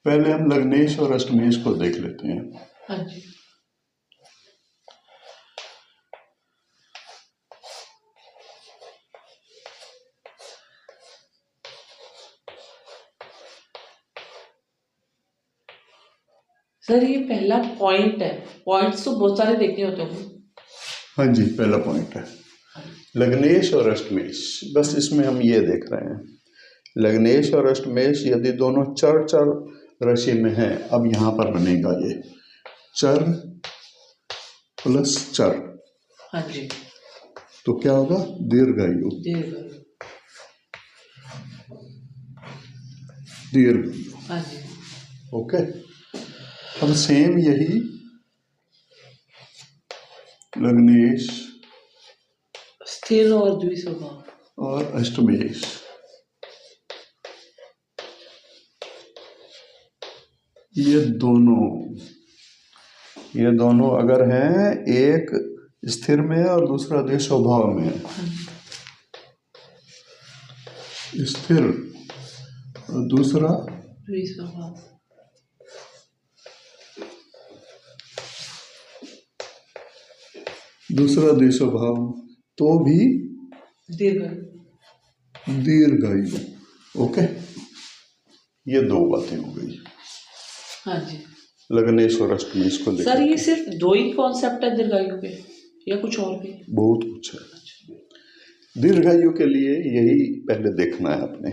पहले हम लग्नेश और अष्टमेश को देख लेते हैं। हाँ जी। सर ये पहला पॉइंट है, पॉइंट्स तो बहुत सारे देखने होते हैं। हाँ जी, पहला पॉइंट है लग्नेश और अष्टमेश। बस इसमें हम ये देख रहे हैं लग्नेश और अष्टमेश यदि दोनों चर चर राशि में है। अब यहाँ पर बनेगा ये चर प्लस चर। हाँ जी। तो क्या होगा? दीर्घायु। दीर्घायु। हाँ जी। ओके। अब सेम यही लग्नेश स्थिर और द्विस्वभाव और अष्टमेश ये दोनों अगर हैं, एक स्थिर में है और दूसरा द्विस्वभाव में है। स्थिर और दूसरा द्विस्वभाव। तो भी दीर्घायु। ओके, ये दो बातें हो गई। हाँ जी। लग्नेश और अष्टमेश को सर ये सिर्फ दो ही कॉन्सेप्ट है दीर्घायु के या कुछ और भी? बहुत कुछ है। दीर्घायु के लिए यही पहले देखना है आपने,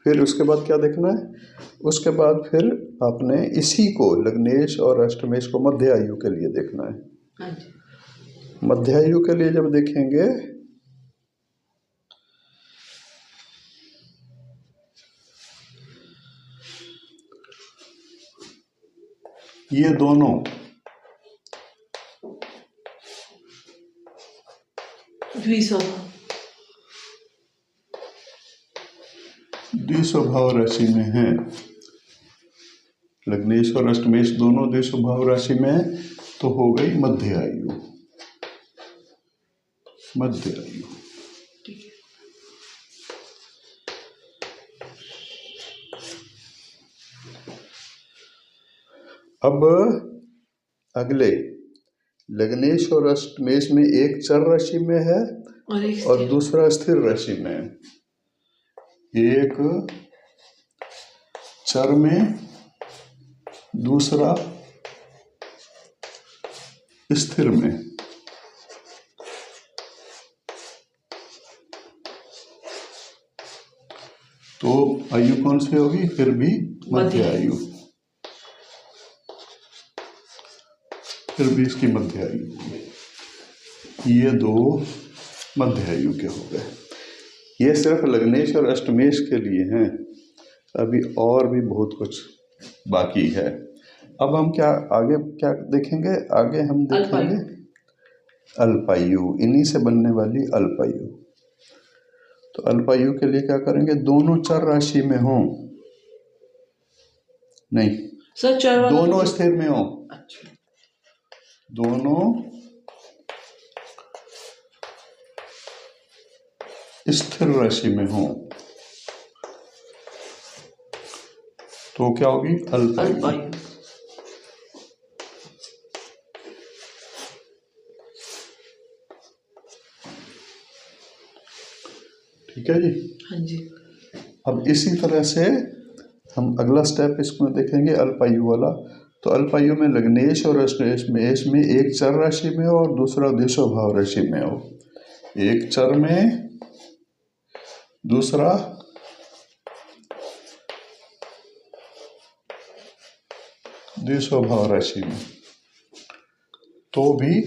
फिर उसके बाद क्या देखना है? उसके बाद फिर आपने इसी को लग्नेश और अष्टमेश को मध्य आयु के लिए देखना है। हाँ जी। मध्य आयु के लिए जब देखेंगे ये दोनों द्विस्वभाव राशि में है। लग्नेश और अष्टमेश दोनों द्विस्वभाव राशि में है, तो हो गई मध्य आयु। मध्य आयु। अब अगले लग्नेश और अष्टमेश में एक चर राशि में है और दूसरा स्थिर राशि में है। एक चर में, दूसरा स्थिर में। तो आयु कौन सी होगी? फिर भी मध्य आयु। फिर भी इसकी मध्य आयु। ये दो मध्य आयु के हो गए। ये सिर्फ लग्नेश और अष्टमेश के लिए हैं, अभी और भी बहुत कुछ बाकी है। अब हम आगे क्या देखेंगे? आगे हम देखेंगे अल्पायु, इन्हीं से बनने वाली अल्पायु। तो अल्पायु के लिए क्या करेंगे? दोनों चर राशि में हों, नहीं सर चर दोनों स्थिर में हों। अच्छा। दोनों स्थिर राशि में हो तो क्या होगी? अल्पायु। ठीक है जी। हाँ जी। अब इसी तरह से हम अगला स्टेप इसमें देखेंगे अल्पायु वाला। तो अल्पायु में लग्नेश और अष्टमेश में एक चर राशि में हो और दूसरा द्विस्वभाव राशि में हो। एक चर में, दूसरा द्विस्वभाव राशि में, तो भी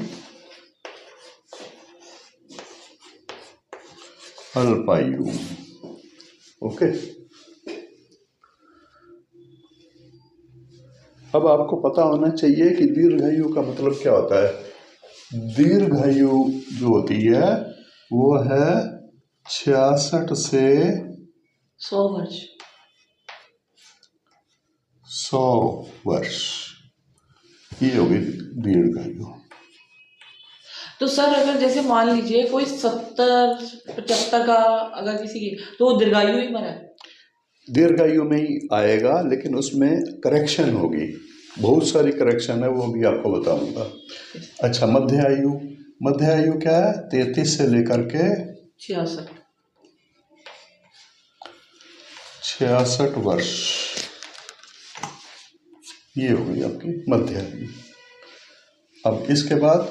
अल्पायु। ओके। अब आपको पता होना चाहिए कि दीर्घायु का मतलब क्या होता है। दीर्घायु जो होती है वो है 66 से 100 वर्ष। 100 वर्ष, ये होगी दीर्घायु। तो सर अगर जैसे मान लीजिए कोई 70-75 का अगर किसी की, तो वो दीर्घायु ही मरा है? दीर्घायु में ही आएगा, लेकिन उसमें करेक्शन होगी, बहुत सारी करेक्शन है, वो भी आपको बताऊंगा। अच्छा, मध्य आयु, मध्य आयु क्या है? 33 से लेकर के 66 वर्ष, ये हो गई आपकी मध्य आयु। अब इसके बाद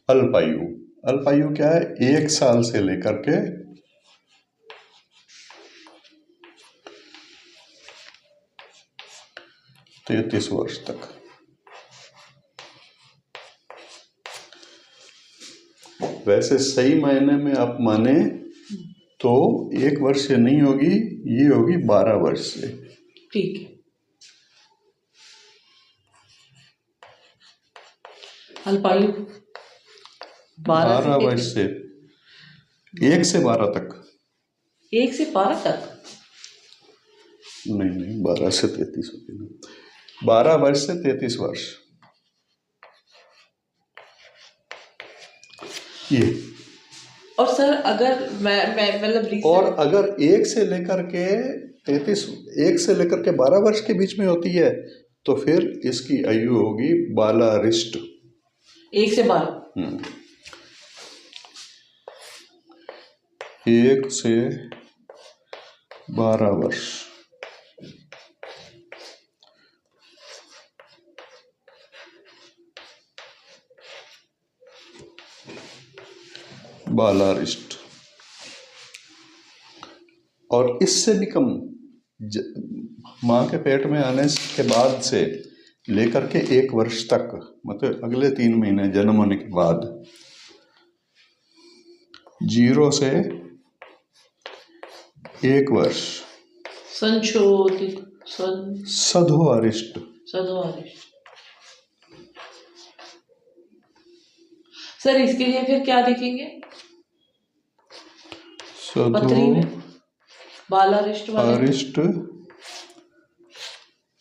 अल्पायु, अल्पायु क्या है? 1 साल से लेकर के 33 वर्ष तक। वैसे सही मायने में आप माने तो 1 वर्ष से नहीं होगी, ये होगी 12 वर्ष से। ठीक है। अल्पायु 12 वर्ष से 1 से 12 तक। 1 से 12 तक? नहीं, 12 से 33 होगी ना। 12 वर्ष से 33 वर्ष, ये। और सर अगर मैं मतलब और अगर 1 से लेकर के 33, 1 से लेकर के 12 वर्ष के बीच में होती है तो फिर इसकी आयु होगी बालारिष्ट। 1 से 12? 1 से 12 वर्ष। बालारिष्ट। और इससे भी कम, माँ के पेट में आने के बाद से लेकर के 1 वर्ष तक, मतलब अगले 3 महीने जन्म होने के बाद, 0 से 1 वर्ष सधोअरिष्ट। सर इसके लिए फिर क्या देखेंगे? पत्री में बालारिष्ट अरिष्ट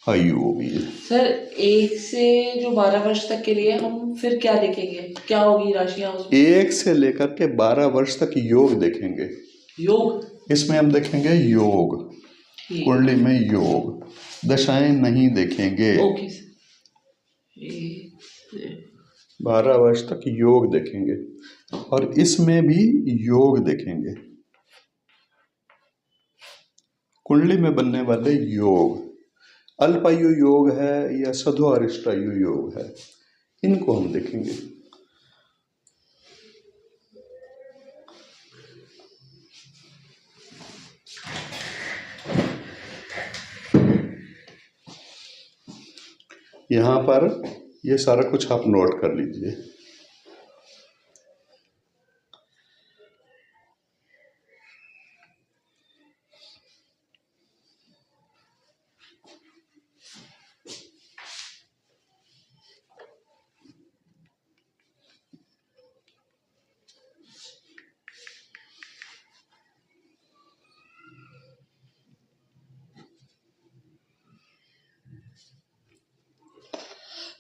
आयु होगी। सर 1 से जो 12 वर्ष तक के लिए हम फिर क्या देखेंगे? क्या होगी राशियां उसमें? 1 से लेकर के 12 वर्ष तक योग देखेंगे। योग? इसमें हम देखेंगे योग, कुंडली में योग, दशाएं नहीं देखेंगे। ओके। 12 वर्ष तक योग देखेंगे और इसमें भी योग देखेंगे, कुंडली में बनने वाले योग। अल्पायु योग है या सधोअरिष्टायु योग है, इनको हम देखेंगे। यहाँ पर ये सारा कुछ आप नोट कर लीजिए।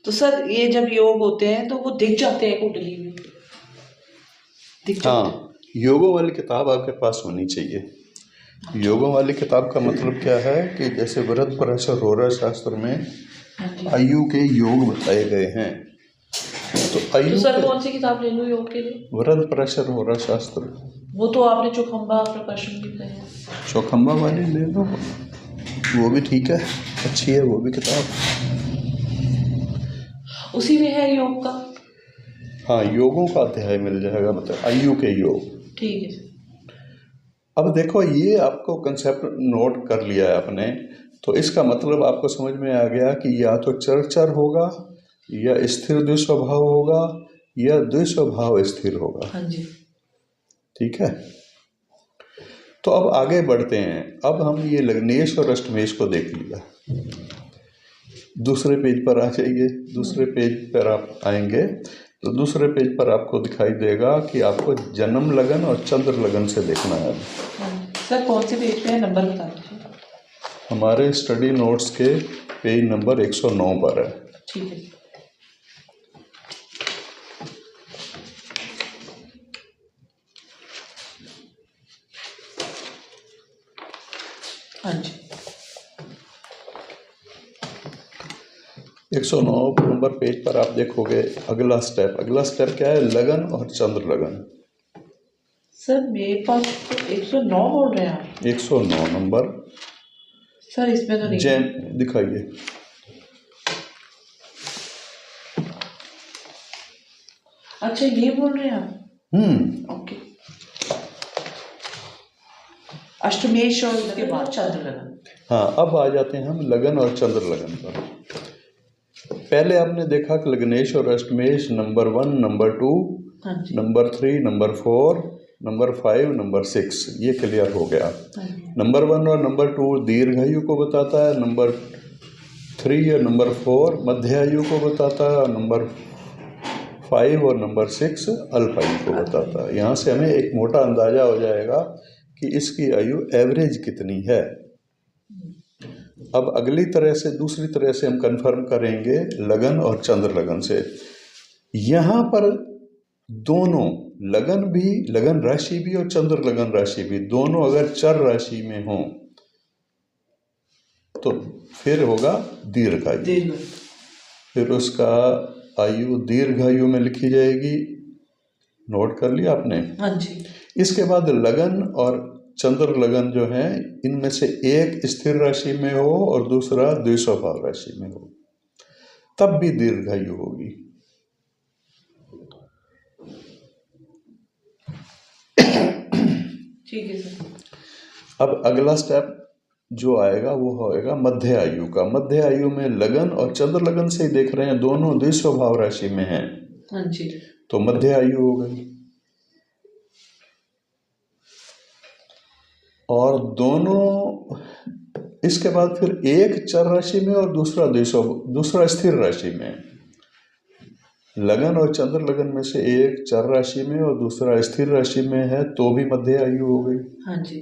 तो सर ये जब योग होते हैं तो वो दिख जाते हैं कुंडली में? हाँ, योगों वाली किताब आपके पास होनी चाहिए। योगों वाली किताब का मतलब क्या है कि जैसे वृद्धपरश और रोरा शास्त्र में आयु के योग बताए गए हैं, तो आयु तो सर कौन सी किताब ले लूं योग के लिए? वृद्धपरश और रोरा शास्त्र। वो तो आपने चौखंबा प्रकाशन की बताया। चौखंबा वाली ले लो, वो भी ठीक है, अच्छी है वो भी किताब। उसी में है योग का? हाँ, योगों का अध्याय मिल जाएगा, मतलब आयु के योग। ठीक है। अब देखो, ये आपको कंसेप्ट नोट कर लिया है आपने, तो इसका मतलब आपको समझ में आ गया कि या तो चर होगा, या स्थिर द्विस्वभाव होगा, या द्विस्वभाव स्थिर होगा। हाँ जी। ठीक है, तो अब आगे बढ़ते हैं। अब हम ये लग्नेश और अष्टमेश को देख लिया। दूसरे पेज पर आ जाइए। दूसरे पेज पर आप आएंगे तो दूसरे पेज पर आपको दिखाई देगा कि आपको जन्म लगन और चंद्र लगन से देखना है। सर कौन से पेज पे है, नंबर बता दीजिए। हमारे स्टडी नोट्स के पेज नंबर 109 पर है। ठीक है। हाँ जी। 109 नंबर पेज पर आप देखोगे अगला स्टेप क्या है, लगन और चंद्र लगन। सर मेरे पास तो 109 बोल रहे हैं आप। 109 नंबर सर इसमें तो नहीं जैन है। दिखाइए। अच्छा ये बोल रहे हैं आप। ओके। अष्टमेश और उसके बाद चंद्र लगन। हाँ, अब आ जाते हैं हम लगन और चंद्र लगन पर। पहले आपने देखा कि लग्नेश और अष्टमेश नंबर 1, नंबर 2, हाँ जी। नंबर 3, नंबर 4, नंबर 5, नंबर 6, ये क्लियर हो गया। हाँ जी। नंबर 1 और नंबर 2 दीर्घायु को बताता है, नंबर 3 और नंबर 4 मध्यायु को बताता है, और नंबर 5 और नंबर 6 अल्पायु को बताता है। यहाँ से हमें एक मोटा अंदाजा हो जाएगा कि इसकी आयु एवरेज कितनी है। अब अगली दूसरी तरह से हम कंफर्म करेंगे लगन और चंद्र लगन से। यहाँ पर दोनों लगन राशि भी और चंद्र लगन राशि भी दोनों अगर चर राशि में हों तो फिर होगा दीर्घायु। फिर उसका आयु दीर्घायु में लिखी जाएगी। नोट कर लिया आपने? हाँ जी। इसके बाद लगन और चंद्र लगन जो है, इनमें से एक स्थिर राशि में हो और दूसरा द्विस्वभाव राशि में हो, तब भी दीर्घायु होगी। ठीक है सर। अब अगला स्टेप जो आएगा वो होएगा मध्य आयु का। मध्य आयु में लगन और चंद्र लगन से ही देख रहे हैं, दोनों द्विस्वभाव राशि में हैं। हाँ जी। तो मध्य आयु हो गई। और दोनों इसके बाद फिर एक चर राशि में और दूसरा स्थिर राशि में। लगन और चंद्र लगन में से एक चर राशि में और दूसरा स्थिर राशि में है तो भी मध्य आयु हो गई। हाँ जी।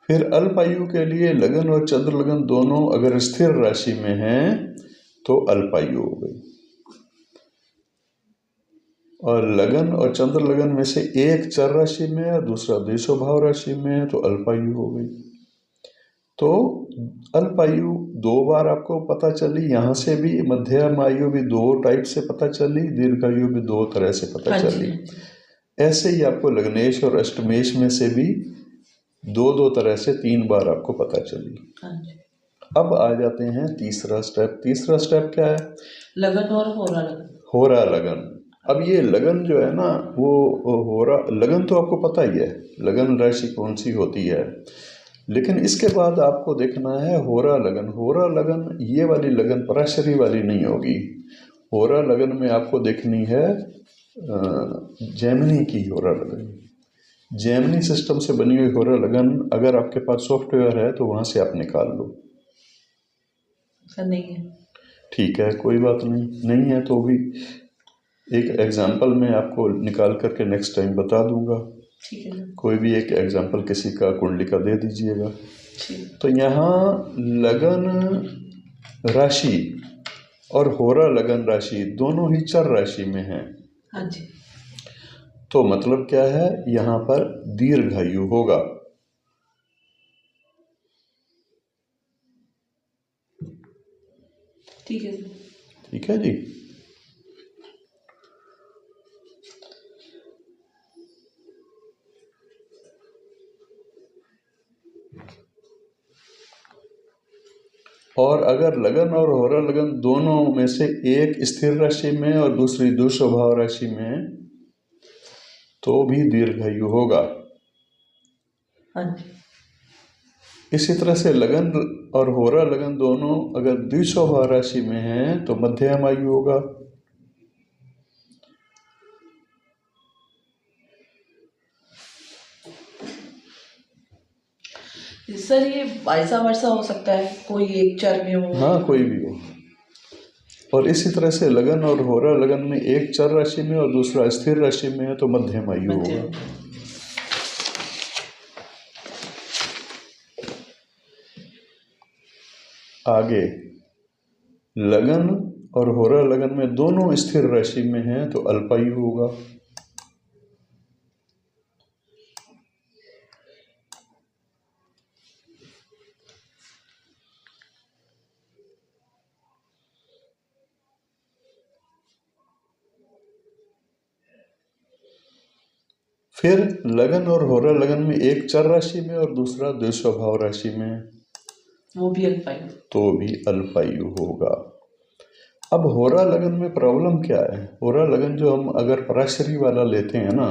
फिर अल्प आयु के लिए लगन और चंद्र लगन दोनों अगर स्थिर राशि में हैं तो अल्प आयु हो गई। और लगन और चंद्र लगन में से एक चर राशि में और दूसरा द्विस्वभाव राशि में है तो अल्पायु हो गई। तो अल्पायु दो बार आपको पता चली, यहाँ से भी मध्यम आयु भी दो टाइप से पता चली, दीर्घायु भी दो तरह से पता चली। ऐसे ही आपको लग्नेश और अष्टमेश में से भी दो तरह से 3 बार आपको पता चली। अब आ जाते हैं तीसरा स्टेप क्या है? लगन और होरा लगन। होरा लगन। अब ये लगन जो है ना, वो होरा लगन तो आपको पता ही है लगन राशि कौन सी होती है, लेकिन इसके बाद आपको देखना है होरा लगन। होरा लगन ये वाली लगन पराशरी वाली नहीं होगी। होरा लगन में आपको देखनी है जेमिनी की होरा लगन। जेमिनी सिस्टम से बनी हुई होरा लगन अगर आपके पास सॉफ्टवेयर है तो वहाँ से आप निकाल लो। सर नहीं है। ठीक है, कोई बात नहीं है तो भी एक एग्जाम्पल मैं आपको निकाल करके नेक्स्ट टाइम बता दूंगा। ठीक है। कोई भी एक एग्जाम्पल किसी का कुंडली का दे दीजिएगा। तो यहाँ लगन राशि और होरा लगन राशि दोनों ही चर राशि में हैं। हाँ जी। तो मतलब क्या है, यहाँ पर दीर्घायु होगा। ठीक है जी। और अगर लगन और होरा लगन दोनों में से एक स्थिर राशि में और दूसरी दुस्वभाव राशि में तो भी दीर्घायु होगा। इसी तरह से लगन और होरा लगन दोनों अगर द्विस्वभाव राशि में हैं तो मध्यम आयु होगा। सर ये वाइसा वर्सा हो सकता है, कोई एक चर में हो। हाँ, कोई भी हो। और इसी तरह से लगन और होरा लगन में एक चर राशि में और दूसरा स्थिर राशि में है तो मध्यम आयु होगा। आगे लगन और होरा लगन में दोनों स्थिर राशि में हैं तो अल्पायु होगा। फिर लगन और होरा लगन में एक चर राशि में और दूसरा द्विस्वभाव राशि में, वो भी अल्पायु। तो भी अल्पायु होगा। अब होरा लगन में प्रॉब्लम क्या है? होरा लगन जो हम अगर पराशरी वाला लेते हैं ना,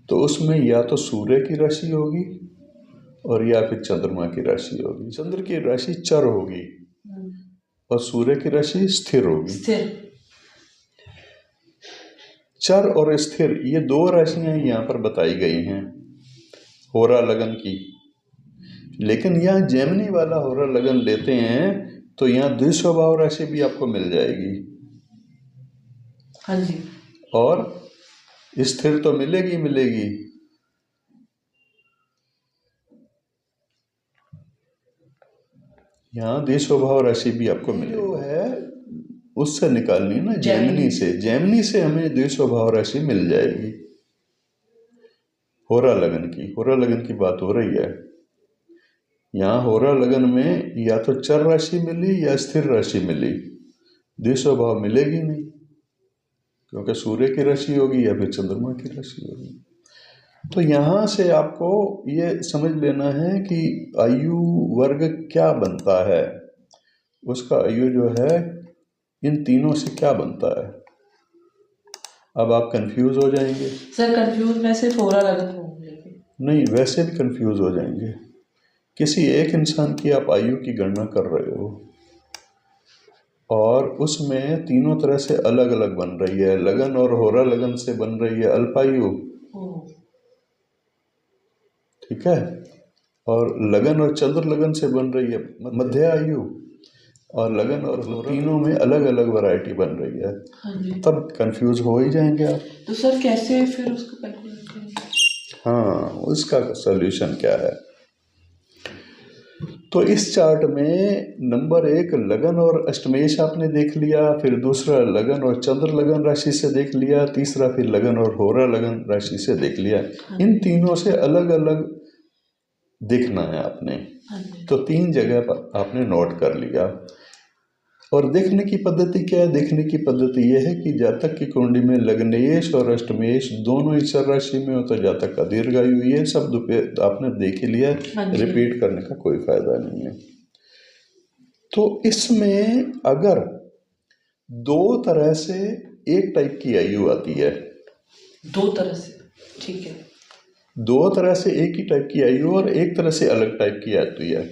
तो उसमें या तो सूर्य की राशि होगी और या फिर चंद्रमा की राशि होगी। चंद्र की राशि चर होगी और सूर्य की राशि स्थिर होगी। स्थिर। चर और स्थिर ये दो राशियां यहाँ पर बताई गई हैं होरा लगन की। लेकिन यहाँ जेमिनी वाला होरा लगन लेते हैं तो यहाँ द्विस्वभाव राशि भी आपको मिल जाएगी। हाँ जी। और स्थिर तो मिलेगी मिलेगी। यहाँ द्विस्वभाव राशि भी आपको मिलेगी। जो है उससे निकालनी है ना, जेमिनी से। जेमिनी से हमें द्विस्वभाव राशि मिल जाएगी होरा लगन की। होरा लगन की बात हो रही है यहाँ। होरा लगन में या तो चर राशि मिली या स्थिर राशि मिली, द्विस्वभाव मिलेगी नहीं, क्योंकि सूर्य की राशि होगी या फिर चंद्रमा की राशि होगी। तो यहाँ से आपको ये समझ लेना है कि आयु वर्ग क्या बनता है, उसका आयु जो है इन तीनों से क्या बनता है। अब आप कंफ्यूज हो जाएंगे। सर कंफ्यूज मैं सिर्फ होरा लगन होंगे। नहीं, वैसे भी कंफ्यूज हो जाएंगे। किसी एक इंसान की आप आयु की गणना कर रहे हो और उसमें तीनों तरह से अलग अलग बन रही है। लगन और होरा लगन से बन रही है अल्पायु, ठीक है, और लगन और चंद्र लगन से बन रही है मध्य आयु, और लगन और तीनों में अलग अलग वैरायटी बन रही है। हाँ जी। तब कंफ्यूज हो ही जाएंगे आप। तो सर कैसे फिर उसको कैलकुलेट करेंगे? हाँ, उसका सॉल्यूशन क्या है? तो इस चार्ट में नंबर 1 लगन और अष्टमेश आपने देख लिया, फिर दूसरा लगन और चंद्र लगन राशि से देख लिया, तीसरा फिर लगन और होरा लगन राशि से देख लिया। इन तीनों से अलग अलग देखना है आपने। तो 3 जगह पर आपने नोट कर लिया। और देखने की पद्धति क्या है? देखने की पद्धति यह है कि जातक की कुंडली में लग्नेश और अष्टमेश दोनों ही चर राशि में हो तो जातक का दीर्घायु। ये सब आपने देख ही लिया, रिपीट करने का कोई फायदा नहीं है। तो इसमें अगर दो तरह से एक टाइप की आयु आती है, दो तरह से, ठीक है, दो तरह से एक ही टाइप की आयु और एक तरह से अलग टाइप की आती है,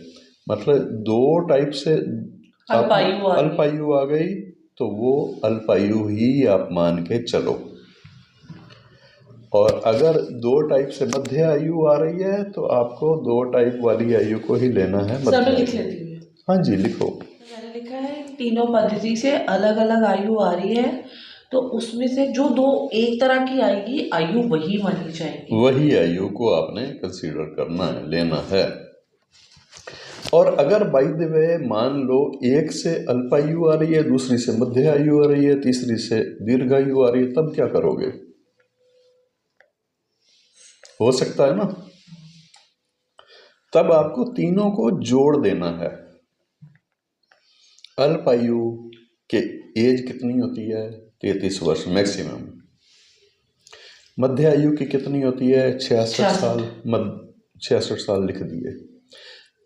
मतलब दो टाइप से अल्पायु आ गई तो वो अल्पायु ही आप मान के चलो। और अगर दो टाइप से मध्य आयु आ रही है तो आपको दो टाइप वाली आयु को ही लेना है। सर मैं लिख लेती हूँ। हाँ जी, लिखो। मैंने लिखा है तीनों पद्धति से अलग अलग आयु आ रही है, तो उसमें से जो दो एक तरह की आएगी आयु वही मानी जाएगी। वही आयु को आपने कंसीडर करना है, लेना है। और अगर बाय द वे मान लो एक से अल्पायु आ रही है, दूसरी से मध्य आयु आ रही है, तीसरी से दीर्घायु आ रही है, तब क्या करोगे? हो सकता है ना, तब आपको तीनों को जोड़ देना है। अल्पायु के एज कितनी होती है? 33 वर्ष मैक्सिमम। मध्य आयु की कितनी होती है? 66 साल। 66 साल लिख दिए।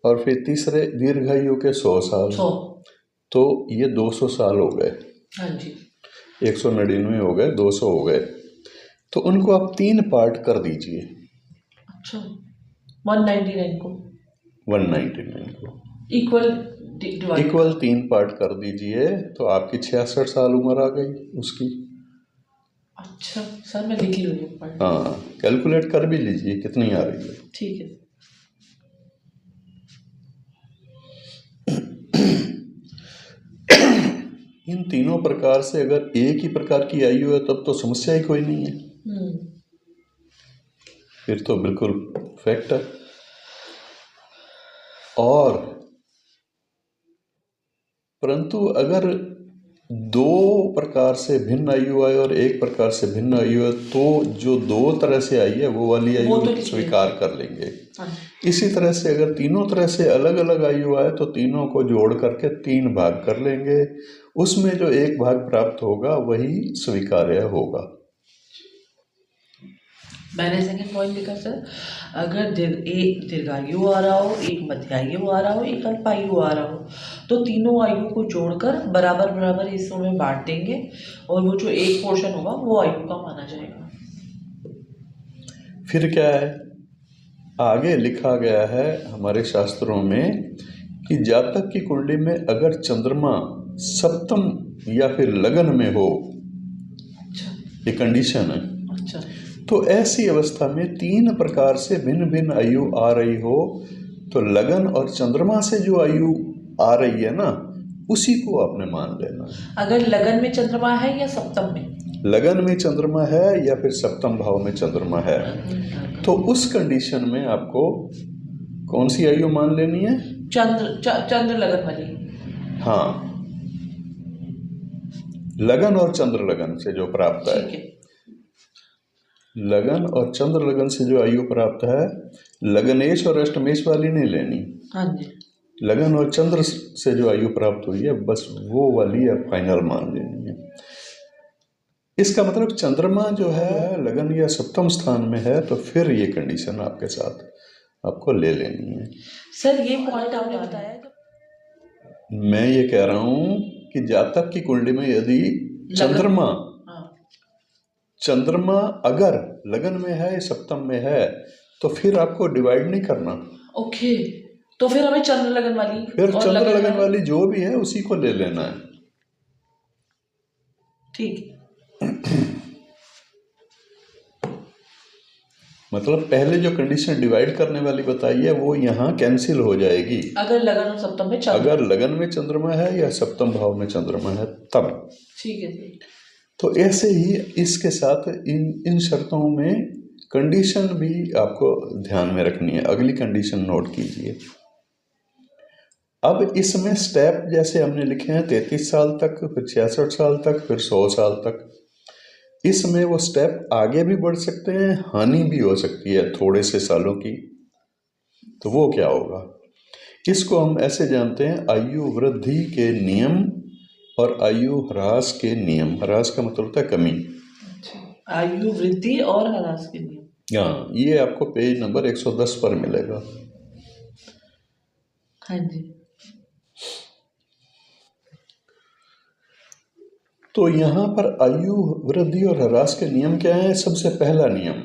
और फिर तीसरे दीर्घायु के 100 साल। तो ये 200 साल हो गए। हाँ जी। 199 हो गए, 200 हो गए। तो उनको आप 3 पार्ट कर दीजिए। अच्छा, 199 को 199 को इक्वल 3 पार्ट कर दीजिए तो आपकी 66 साल उम्र आ गई उसकी। अच्छा सर, मैं लिख लूँगी। हाँ, कैलकुलेट कर भी लीजिए कितनी आ रही है। ठीक है। इन तीनों प्रकार से अगर एक ही प्रकार की आयु है तब तो समस्या ही कोई नहीं है, फिर तो बिल्कुल फैक्ट है। और परंतु अगर दो प्रकार से भिन्न आयु आए और एक प्रकार से भिन्न आयु है तो जो दो तरह से आई है वो वाली आयु तो स्वीकार कर लेंगे। इसी तरह से अगर तीनों तरह से अलग अलग आयु आए तो तीनों को जोड़ करके 3 भाग कर लेंगे, उसमें जो एक भाग प्राप्त होगा वही स्वीकार्य होगा। मैंने सेकंड पॉइंट लिखा सर, अगर एक दीर्घायु आ रहा हो, एक मध्यायु आ रहा हो, एक अल्पायु आ रहा हो, तो तीनों आयु को जोड़कर बराबर बराबर हिस्सों में बांट देंगे और वो जो एक पोर्शन होगा वो आयु का माना जाएगा। फिर क्या है, आगे लिखा गया है हमारे शास्त्रों में कि जातक की कुंडली में अगर चंद्रमा सप्तम या फिर लगन में हो, अच्छा ये कंडीशन है, अच्छा तो ऐसी अवस्था में 3 प्रकार से भिन्न भिन्न आयु आ रही हो, तो लगन और चंद्रमा से जो आयु आ रही है ना, उसी को आपने मान लेना। अगर लगन में चंद्रमा है या सप्तम में? लगन में चंद्रमा है या फिर सप्तम भाव में चंद्रमा है, तो उस कंडीशन में आपको कौन सी आयु मान लेनी है? चंद्र लगन वाली। हाँ, लगन और चंद्र लगन से जो प्राप्त है, ठीक है। लगन और चंद्र लगन से जो आयु प्राप्त है, लगनेश और अष्टमेश वाली नहीं लेनी। हाँ जी। लगन और चंद्र से जो आयु प्राप्त हुई है, बस वो वाली अब फाइनल मान लेनी है। इसका मतलब चंद्रमा जो है लगन या सप्तम स्थान में है, तो फिर ये कंडीशन आपके साथ आपको ले लेनी है। सर ये पॉइंट आपने बताया, मैं ये कह रहा हूं कि जातक की कुंडली में यदि चंद्रमा चंद्रमा अगर लगन में है, सप्तम में है, तो फिर आपको डिवाइड नहीं करना। ओके, तो फिर हमें चंद्र लगन वाली, फिर चंद्र लगन वाली जो भी है उसी को ले लेना है। ठीक। मतलब पहले जो कंडीशन डिवाइड करने वाली बताई है वो यहाँ कैंसिल हो जाएगी। अगर लगन और सप्तम में चंद्रमा, अगर लगन में चंद्रमा है या सप्तम भाव में चंद्रमा है तब। ठीक है। तो ऐसे ही इसके साथ इन शर्तों में कंडीशन भी आपको ध्यान में रखनी है। अगली कंडीशन नोट कीजिए। अब इसमें स्टेप जैसे हमने लिखे हैं 33 साल तक, फिर 66 साल तक, फिर 100 साल तक, इसमें वो स्टेप आगे भी बढ़ सकते हैं, हानि भी हो सकती है थोड़े से सालों की। तो वो क्या होगा, इसको हम ऐसे जानते हैं, आयु वृद्धि के नियम और आयु ह्रास के नियम। ह्रास का मतलब होता है कमी। आयु वृद्धि और ह्रास के नियम, हाँ, ये आपको पेज नंबर 110 पर मिलेगा। हाँ जी। तो यहाँ पर आयु वृद्धि और ह्रास के नियम क्या है? सबसे पहला नियम,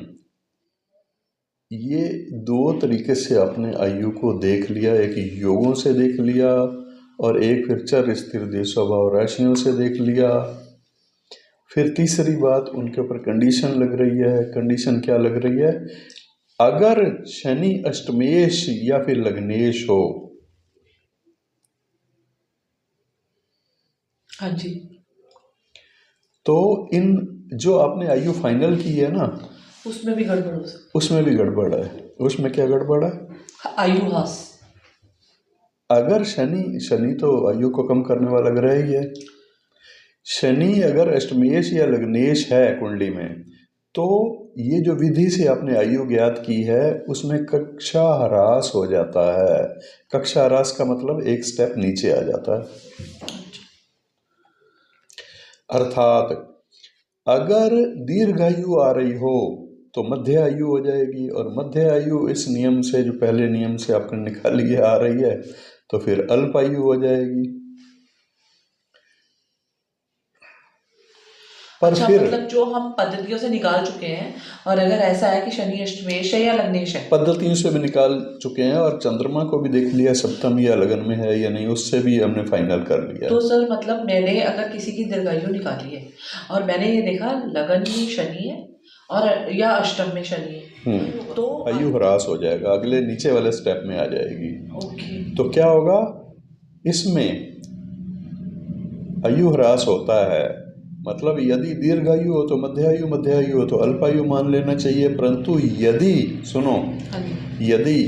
ये 2 तरीके से आपने आयु को देख लिया। एक योगों से देख लिया और एक फिर चर स्थिर देशस्वभाव राशियों से देख लिया। फिर तीसरी बात, उनके ऊपर कंडीशन लग रही है। कंडीशन क्या लग रही है? अगर शनि अष्टमेश या फिर लग्नेश हो, हाँ जी, तो इन जो आपने आयु फाइनल की है ना, उसमें भी गड़बड़ हो सकती, उसमें भी गड़बड़ है। उसमें क्या गड़बड़ है? आयु ह्रास। अगर शनि तो आयु को कम करने वाला ग्रह ही है। शनि अगर अष्टमेश या लग्नेश है कुंडली में, तो ये जो विधि से आपने आयु ज्ञात की है उसमें कक्षा ह्रास हो जाता है। कक्षा ह्रास का मतलब एक स्टेप नीचे आ जाता है। अर्थात अगर दीर्घायु आ रही हो तो मध्य आयु हो जाएगी, और मध्य आयु इस नियम से, जो पहले नियम से आपने निकाली है, आ रही है, तो फिर अल्प आयु हो जाएगी। पर अच्छा, फिर मतलब जो हम पद्धतियों से निकाल चुके हैं, और अगर ऐसा है कि शनि अष्टमेश है या लग्नेश है, पद्धतियों से भी निकाल चुके हैं और चंद्रमा को भी देख लिया सप्तम या लगन में है या नहीं, उससे भी हमने फाइनल कर लिया। तो सर मतलब मैंने अगर किसी की दीर्घायु निकाली है और मैंने ये देखा लगन में शनि है और या अष्टम में शनि है, तो आयु ह्रास हो जाएगा, अगले नीचे वाले स्टेप में आ जाएगी। ओके, तो क्या होगा इसमें? आयु ह्रास होता है, मतलब यदि दीर्घायु हो तो मध्यायु हो तो अल्पायु मान लेना चाहिए। परंतु यदि, सुनो, यदि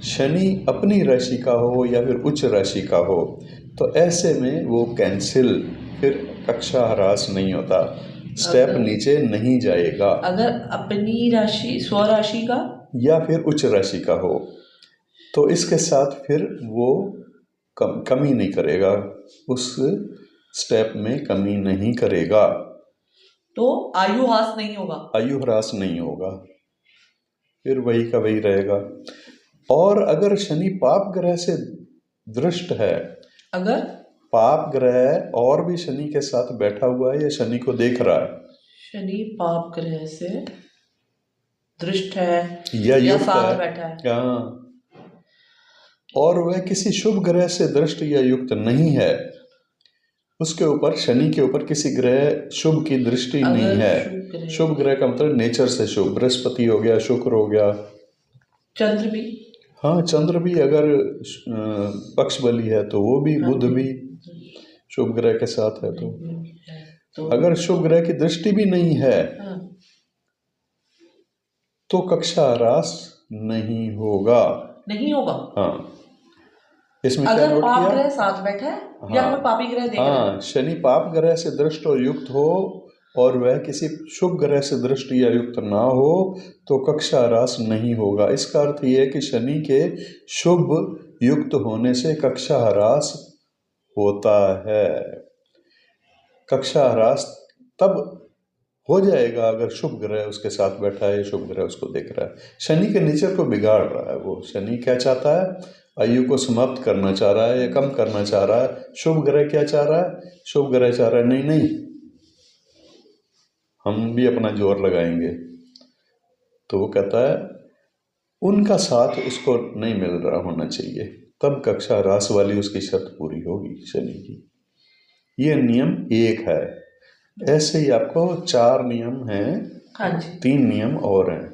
शनि अपनी राशि का हो या फिर उच्च राशि का हो, तो ऐसे में वो कैंसिल, फिर कक्षा ह्रास नहीं होता, स्टेप नीचे नहीं जाएगा। अगर अपनी राशि स्वराशि का या फिर उच्च राशि का हो, तो इसके साथ फिर वो कमी नहीं करेगा, उस स्टेप में कमी नहीं करेगा, तो आयु ह्रास नहीं होगा। आयु ह्रास नहीं होगा। फिर वही का वही रहेगा। और अगर शनि पाप ग्रह से दृष्ट है, अगर पाप ग्रह और भी शनि के साथ बैठा हुआ है या शनि को देख रहा है, शनि पाप ग्रह से दृष्ट है या या युक्त साथ है, बैठा है, हाँ, और वह किसी शुभ ग्रह से दृष्ट या युक्त नहीं है, उसके ऊपर, शनि के ऊपर किसी ग्रह शुभ की दृष्टि नहीं अगर है। शुभ ग्रह का मतलब नेचर से शुभ, बृहस्पति हो गया, शुक्र हो गया, चंद्र भी, हाँ, चंद्र भी अगर पक्ष बली है तो वो भी, बुध भी शुभ ग्रह के साथ है। तो अगर शुभ ग्रह की दृष्टि भी नहीं है हाँ, तो कक्षा ह्रास नहीं होगा। नहीं होगा। हाँ, इसमें क्या अगर नोट पाप किया? ग्रह साथ बैठा है या कोई पापी ग्रह देख रहा है, हाँ, शनि पाप ग्रह से दृष्ट और युक्त हो और वह किसी शुभ ग्रह से दृष्ट या युक्त ना हो तो कक्षा ह्रास नहीं होगा। इसका अर्थ यह है कि शनि के शुभ युक्त होने से कक्षा ह्रास होता है। कक्षा ह्रास तब हो जाएगा अगर शुभ ग्रह उसके साथ बैठा है, शुभ ग्रह उसको देख रहा है। शनि के नेचर को बिगाड़ रहा है वो। शनि क्या चाहता है? आयु को समाप्त करना चाह रहा है या कम करना चाह रहा है। शुभ ग्रह क्या चाह रहा है? शुभ ग्रह चाह रहा है नहीं नहीं, हम भी अपना जोर लगाएंगे। तो वो कहता है उनका साथ उसको नहीं मिल रहा होना चाहिए, तब कक्षा ह्रास वाली उसकी शर्त पूरी होगी शनि की। ये नियम एक है। ऐसे ही आपको 4 नियम हैं, हाँ जी, 3 नियम और हैं।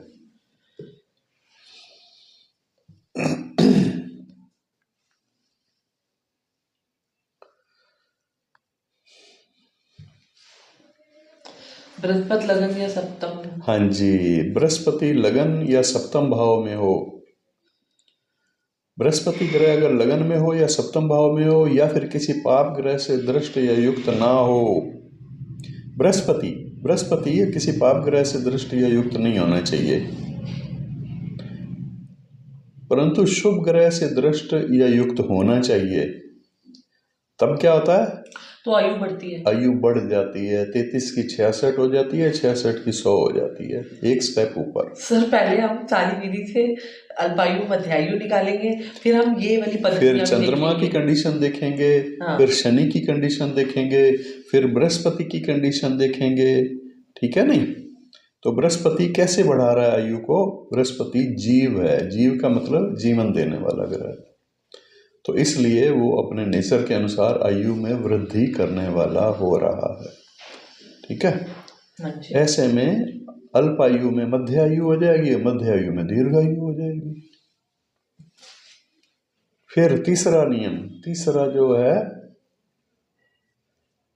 बृहस्पति लगन या सप्तम, हाँ जी, बृहस्पति लगन या सप्तम भाव में हो, बृहस्पति ग्रह अगर लगन में हो या सप्तम भाव में हो या फिर किसी पाप ग्रह से दृष्ट या युक्त ना हो, बृहस्पति बृहस्पति या किसी पाप ग्रह से दृष्ट या युक्त नहीं होना चाहिए, परंतु शुभ ग्रह से दृष्ट या युक्त होना चाहिए। तब क्या होता है? तो आयु बढ़ती है, आयु बढ़ जाती है, 33 की 66 हो जाती है, 66 की 100 हो जाती है, एक स्टेप ऊपर। सर पहले हम चाली विधि से अल्पायु मध्यायु निकालेंगे, फिर हम ये वाली फिर पद्धतियां भी चंद्रमा की देखेंगे। कंडीशन देखेंगे, हाँ। फिर शनि की कंडीशन देखेंगे, फिर बृहस्पति की कंडीशन देखेंगे, ठीक है नहीं? तो बृहस्पति कैसे बढ़ा रहा है आयु को? बृहस्पति जीव है, जीव का मतलब जीवन देने वाला ग्रह, तो इसलिए वो अपने नेचर के अनुसार आयु में वृद्धि करने वाला हो रहा है, ठीक है? हाँ जी। ऐसे में अल्प आयु में मध्य आयु हो जाएगी, मध्य आयु में दीर्घायु हो जाएगी। फिर तीसरा नियम, तीसरा जो है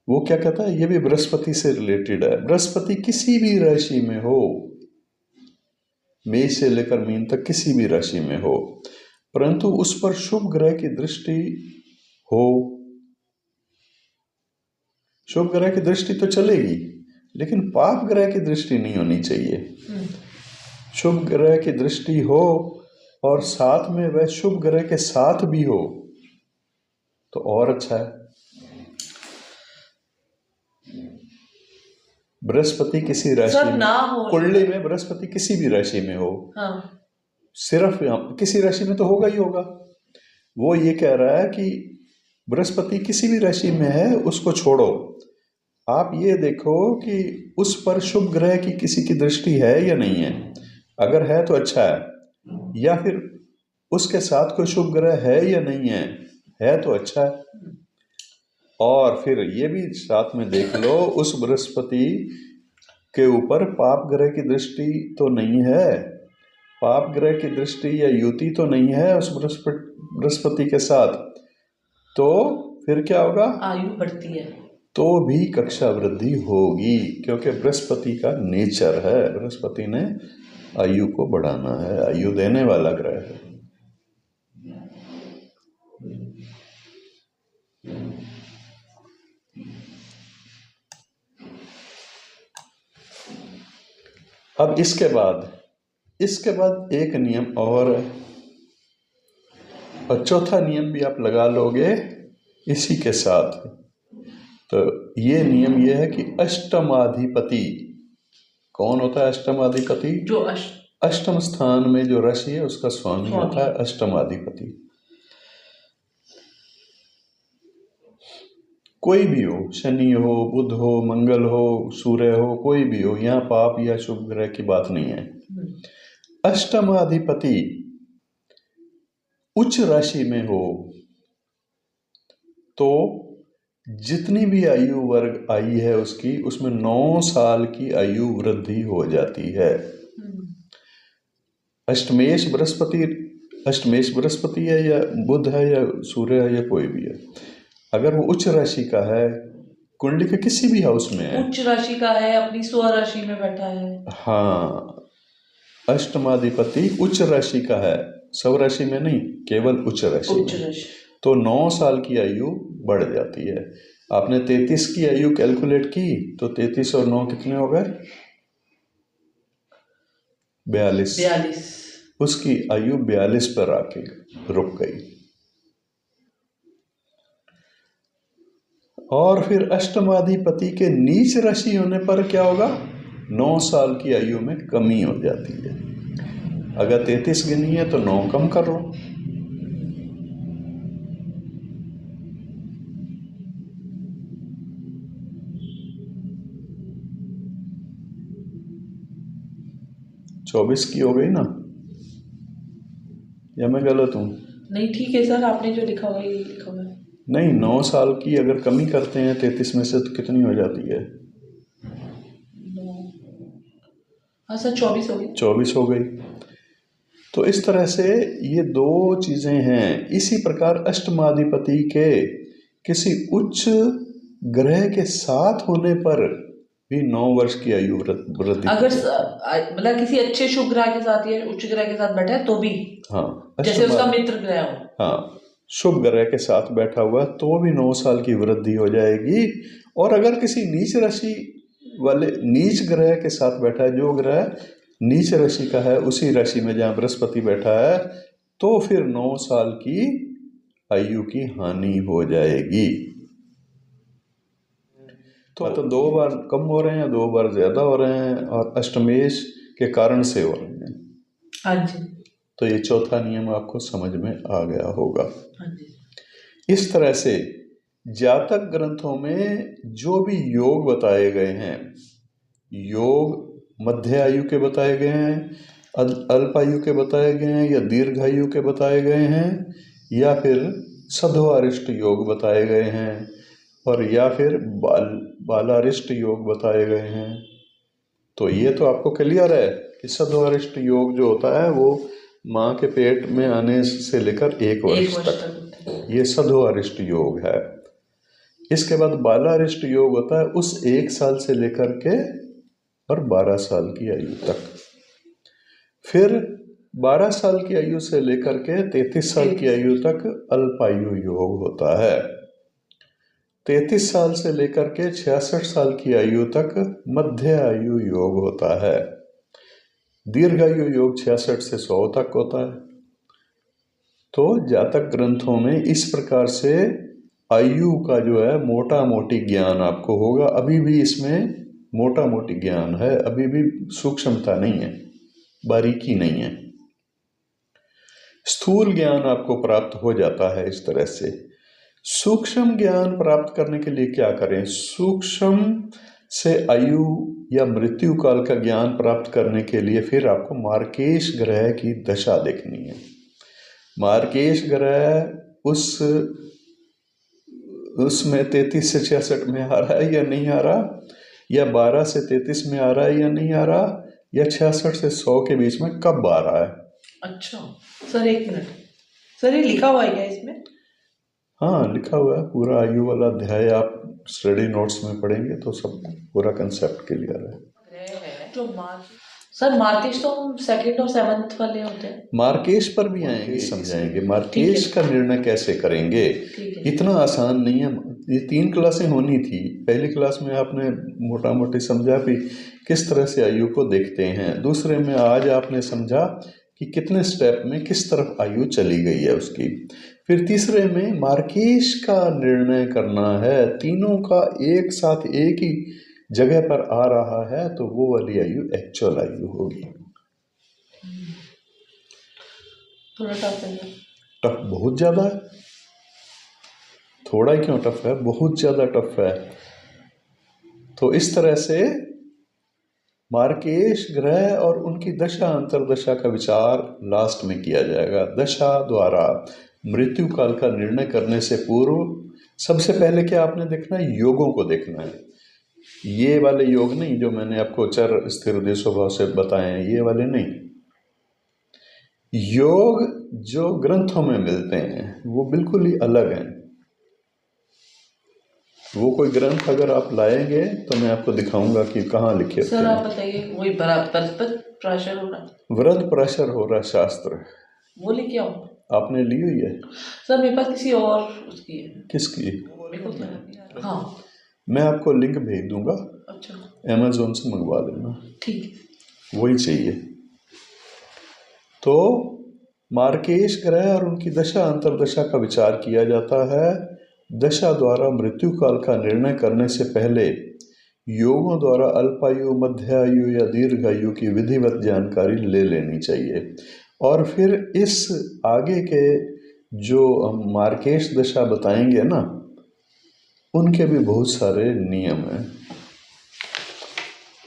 वो क्या कहता है? ये भी बृहस्पति से रिलेटेड है। बृहस्पति किसी भी राशि में हो, मेष से लेकर मीन तक किसी भी राशि में हो, परंतु उस पर शुभ ग्रह की दृष्टि हो। शुभ ग्रह की दृष्टि तो चलेगी, लेकिन पाप ग्रह की दृष्टि नहीं होनी चाहिए। शुभ ग्रह की दृष्टि हो और साथ में वह शुभ ग्रह के साथ भी हो तो और अच्छा है। बृहस्पति किसी राशि में, ना हो, कुंडली में बृहस्पति किसी भी राशि में हो, हाँ, सिर्फ किसी राशि में तो होगा ही होगा। वो ये कह रहा है कि बृहस्पति किसी भी राशि में है उसको छोड़ो, आप ये देखो कि उस पर शुभ ग्रह की किसी की दृष्टि है या नहीं है। अगर है तो अच्छा है, या फिर उसके साथ कोई शुभ ग्रह है या नहीं है तो अच्छा है। और फिर ये भी साथ में देख लो उस बृहस्पति के ऊपर पाप ग्रह की दृष्टि तो नहीं है, पाप ग्रह की दृष्टि या युति तो नहीं है उस बृहस्पति के साथ, तो फिर क्या होगा? आयु बढ़ती है, तो भी कक्षा वृद्धि होगी, क्योंकि बृहस्पति का नेचर है, बृहस्पति ने आयु को बढ़ाना है, आयु देने वाला ग्रह है। अब इसके बाद एक नियम और है, और चौथा नियम भी आप लगा लोगे इसी के साथ। तो ये नियम ये है कि अष्टमाधिपति कौन होता है? अष्टमाधिपति जो अष्टम स्थान में जो राशि है उसका स्वामी होता है अष्टमाधिपति। कोई भी हो, शनि हो, बुध हो, मंगल हो, सूर्य हो, कोई भी हो, यहाँ पाप या शुभ ग्रह की बात नहीं है। अष्टमाधिपति उच्च राशि में हो तो जितनी भी आयु वर्ग आई है उसकी, उसमें 9 साल की आयु वृद्धि हो जाती है। अष्टमेश बृहस्पति है या बुध है या सूर्य है या कोई भी है, अगर वो उच्च राशि का है, कुंडली के किसी भी हाउस में है, उच्च राशि का है, अपनी स्वराशि में बैठा है, हाँ, अष्टमाधिपति उच्च राशि का है, सब राशि में नहीं, केवल उच्च राशि में, तो 9 साल की आयु बढ़ जाती है। आपने 33 की आयु कैलकुलेट की तो 33 और 9 कितने हो गए? 42। उसकी आयु 42 पर आके रुक गई। और फिर अष्टमाधिपति के नीच राशि होने पर क्या होगा? 9 साल की आयु में कमी हो जाती है। अगर 33 गिनी है तो 9 कम कर लो। चौबीस की हो गई ना, या मैं गलत हूँ? नहीं ठीक है सर, आपने जो लिखा हुआ है ये लिखा हुआ है। नहीं, 9 साल की अगर कमी करते हैं 33 में से तो कितनी हो जाती है? हाँ सर, 24 हो गई। 24 हो गई। तो इस तरह से ये 2 चीजें हैं। इसी प्रकार अष्टमाधिपति के किसी उच्च ग्रह के साथ होने पर भी 9 वर्ष की आयु वृद्धि। अगर मतलब किसी अच्छे शुभ ग्रह के साथ या उच्च ग्रह के साथ बैठा है तो भी, हाँ, जैसे उसका मित्र ग्रह हो, हाँ, शुभ ग्रह के साथ बैठा हुआ तो भी 9 साल की वृद्धि हो जाएगी। और अगर किसी नीच राशि वाले नीच ग्रह के साथ बैठा है, जो ग्रह नीच राशि का है उसी राशि में जहाँ बृहस्पति बैठा है, तो फिर 9 साल की आयु की हानि हो जाएगी। तो 2 बार कम हो रहे हैं, 2 बार ज्यादा हो रहे हैं, और अष्टमेश के कारण से हो रहे हैं। हाँ जी। तो ये चौथा नियम आपको समझ में आ गया होगा। हाँ जी। इस तरह से जातक ग्रंथों में जो भी योग बताए गए हैं, योग मध्य आयु के बताए गए हैं, अल्प आयु के बताए गए हैं, या दीर्घ आयु के बताए गए हैं, या फिर सद्वारिष्ट योग बताए गए हैं, और या फिर बालारिष्ट योग बताए गए हैं। तो ये तो आपको क्लियर है कि सद्वारिष्ट योग जो होता है वो माँ के पेट में आने से लेकर 1 वर्ष तक, ये सद्वारिष्ट योग है। इसके बाद बालारिष्ट योग होता है उस 1 साल से लेकर के और 12 साल की आयु तक। फिर 12 साल की आयु से लेकर के 33 साल की आयु तक अल्पायु योग होता है। 33 साल से लेकर के 66 साल की आयु तक मध्य आयु योग होता है। दीर्घायु योग 66 से 100 तक होता है। तो जातक ग्रंथों में इस प्रकार से आयु का जो है मोटा मोटी ज्ञान आपको होगा। अभी भी इसमें मोटा मोटी ज्ञान है, अभी भी सूक्ष्मता नहीं है, बारीकी नहीं है। स्थूल ज्ञान आपको प्राप्त हो जाता है इस तरह से। सूक्ष्म ज्ञान प्राप्त करने के लिए क्या करें? सूक्ष्म से आयु या मृत्यु काल का ज्ञान प्राप्त करने के लिए फिर आपको मार्केश ग्रह की दशा देखनी है। मार्केश ग्रह उसमें 33 से 66 में आ रहा है या नहीं आ रहा, या 12 से 33 में आ रहा है या नहीं आ रहा, या 66 से 100 के बीच में कब आ रहा है। अच्छा सर, 1 मिनट सर, ये लिखा हुआ है क्या इसमें? हाँ, लिखा हुआ है पूरा आयु वाला अध्याय, आप स्टडी नोट्स में पढ़ेंगे तो सब पूरा कंसेप्ट क्लियर है। जो सर मार्केश तो हम 2nd और 7th वाले होते हैं। मार्केश पर भी आएंगे, समझाएंगे मार्केश का निर्णय कैसे करेंगे। इतना आसान नहीं है। ये 3 क्लासें होनी थी। पहली क्लास में आपने मोटा मोटी समझा भी किस तरह से आयु को देखते हैं। दूसरे में आज आपने समझा कि कितने स्टेप में किस तरफ आयु चली गई है उसकी। फिर तीसरे में मार्केश का निर्णय करना है। तीनों का एक साथ एक ही जगह पर आ रहा है तो वो वाली आयु एक्चुअल आयु होगी। थोड़ा टफ है। टफ बहुत ज़्यादा है, थोड़ा क्यों टफ है, बहुत ज़्यादा टफ है। तो इस तरह से मार्केश ग्रह और उनकी दशा अंतर्दशा का विचार लास्ट में किया जाएगा। दशा द्वारा मृत्यु काल का निर्णय करने से पूर्व सबसे पहले क्या आपने देखना है, योगों को देखना है। ये वाले योग नहीं जो मैंने आपको चर स्थिर उद्देश्य भाव से बताए हैं, ये वाले नहीं। योग जो ग्रंथों में मिलते हैं वो बिल्कुल ही अलग हैं। वो कोई ग्रंथ अगर आप लाएंगे तो मैं आपको दिखाऊंगा कि कहाँ लिखे होते सर हैं। आप बताइए, वही बराबर प्राशर हो रहा, व्रत प्राशर हो रहा शास्त्र, वो लेके आओ। आपने ली हुई है? सर मेरे पास किसी और उसकी है। किसकी? मेरे को ध्यान नहीं आ रहा। हाँ मैं आपको लिंक भेज दूंगा, अच्छा अमेजोन से मंगवा लेना, ठीक है। वही चाहिए। तो मार्केश ग्रह और उनकी दशा अंतर्दशा का विचार किया जाता है। दशा द्वारा मृत्यु काल का निर्णय करने से पहले योगों द्वारा अल्पायु, मध्यायु या दीर्घायु की विधिवत जानकारी ले लेनी चाहिए। और फिर इस आगे के जो हम मार्केश दशा बताएंगे ना, उनके भी बहुत सारे नियम हैं।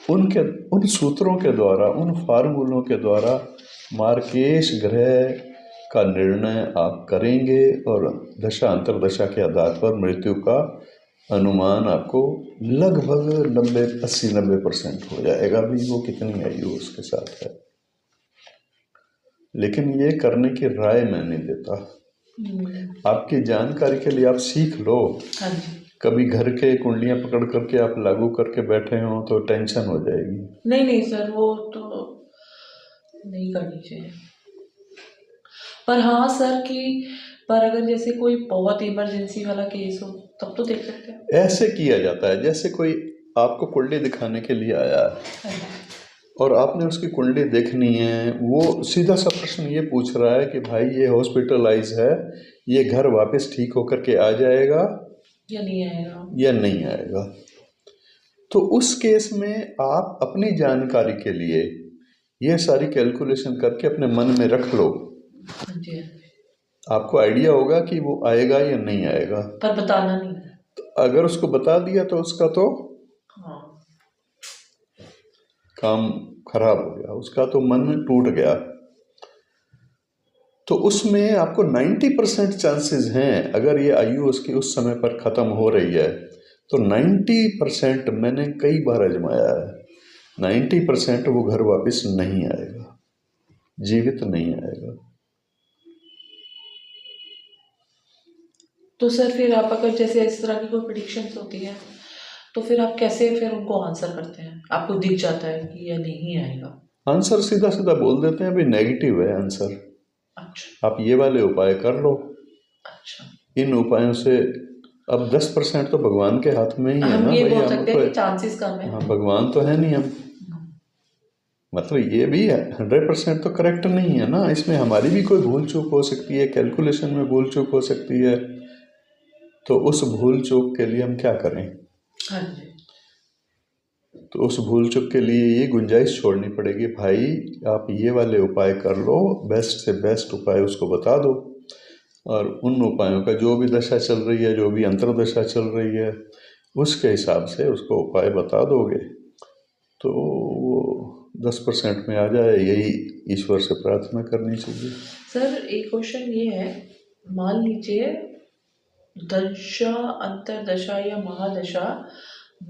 उन सूत्रों के द्वारा, उन फार्मूलों के द्वारा मार्केश ग्रह का निर्णय आप करेंगे और दशा अंतर्दशा के आधार पर मृत्यु का अनुमान आपको लगभग 80-90% हो जाएगा। अभी वो कितनी आयु उसके साथ है, लेकिन ये करने की राय मैं नहीं देता। आपकी जानकारी के लिए आप सीख लो। हाँ जी। कभी घर के कुंडलियां पकड़ करके आप लागू करके बैठे हो तो टेंशन हो जाएगी। नहीं नहीं सर, वो तो नहीं करनी चाहिए। पर हाँ सर कि पर अगर जैसे कोई बहुत इमरजेंसी वाला केस हो तब तो देख सकते हैं। ऐसे किया जाता है जैसे कोई आपको कुंडली दिखाने के लिए आया है और आपने उसकी कुंडली देखनी है, वो सीधा सा प्रश्न ये पूछ रहा है कि भाई ये हॉस्पिटलाइज है, ये घर वापस ठीक होकर के आ जाएगा या नहीं आएगा, या नहीं आएगा। तो उस केस में आप अपनी जानकारी के लिए ये सारी कैलकुलेशन करके अपने मन में रख लो। जी आपको आइडिया होगा कि वो आएगा या नहीं आएगा, पर बताना नहीं है। तो अगर उसको बता दिया तो उसका तो हाँ काम खराब हो गया, उसका तो मन टूट गया। तो उसमें आपको 90% चांसेस हैं, अगर ये आयु उसकी उस समय पर ख़त्म हो रही है तो 90% मैंने कई बार आजमाया है, 90% वो घर वापस नहीं आएगा, जीवित नहीं आएगा। तो सर फिर आप अगर जैसे इस तरह की कोई प्रिडिक्शंस होती है तो फिर आप कैसे फिर उनको आंसर करते हैं? आपको दिख जाता है कि यह नहीं आएगा? आंसर सीधा सीधा बोल देते हैं, भाई नेगेटिव है आंसर, अच्छा आप ये वाले उपाय कर लो। अच्छा, इन उपायों से अब 10% तो भगवान के हाथ में ही है हम ना ये भाई, बोल हम सकते हैं कि तो चांसेस कम है। हाँ, भगवान तो है नहीं हम, मतलब ये भी है 100% तो करेक्ट नहीं है ना, इसमें हमारी भी कोई भूल चूक हो सकती है, कैलकुलेशन में भूल चूक हो सकती है। तो उस भूल चूक के लिए हम क्या करें? हाँ जी। तो उस भूल चूक के लिए ये गुंजाइश छोड़नी पड़ेगी, भाई आप ये वाले उपाय कर लो, बेस्ट से बेस्ट उपाय उसको बता दो, और उन उपायों का जो भी दशा चल रही है, जो भी अंतर्दशा चल रही है, उसके हिसाब से उसको उपाय बता दोगे तो वो 10% में आ जाए। यही ईश्वर से प्रार्थना करनी चाहिए। सर एक क्वेश्चन ये है, मान लीजिए दशा अंतरदशा या महादशा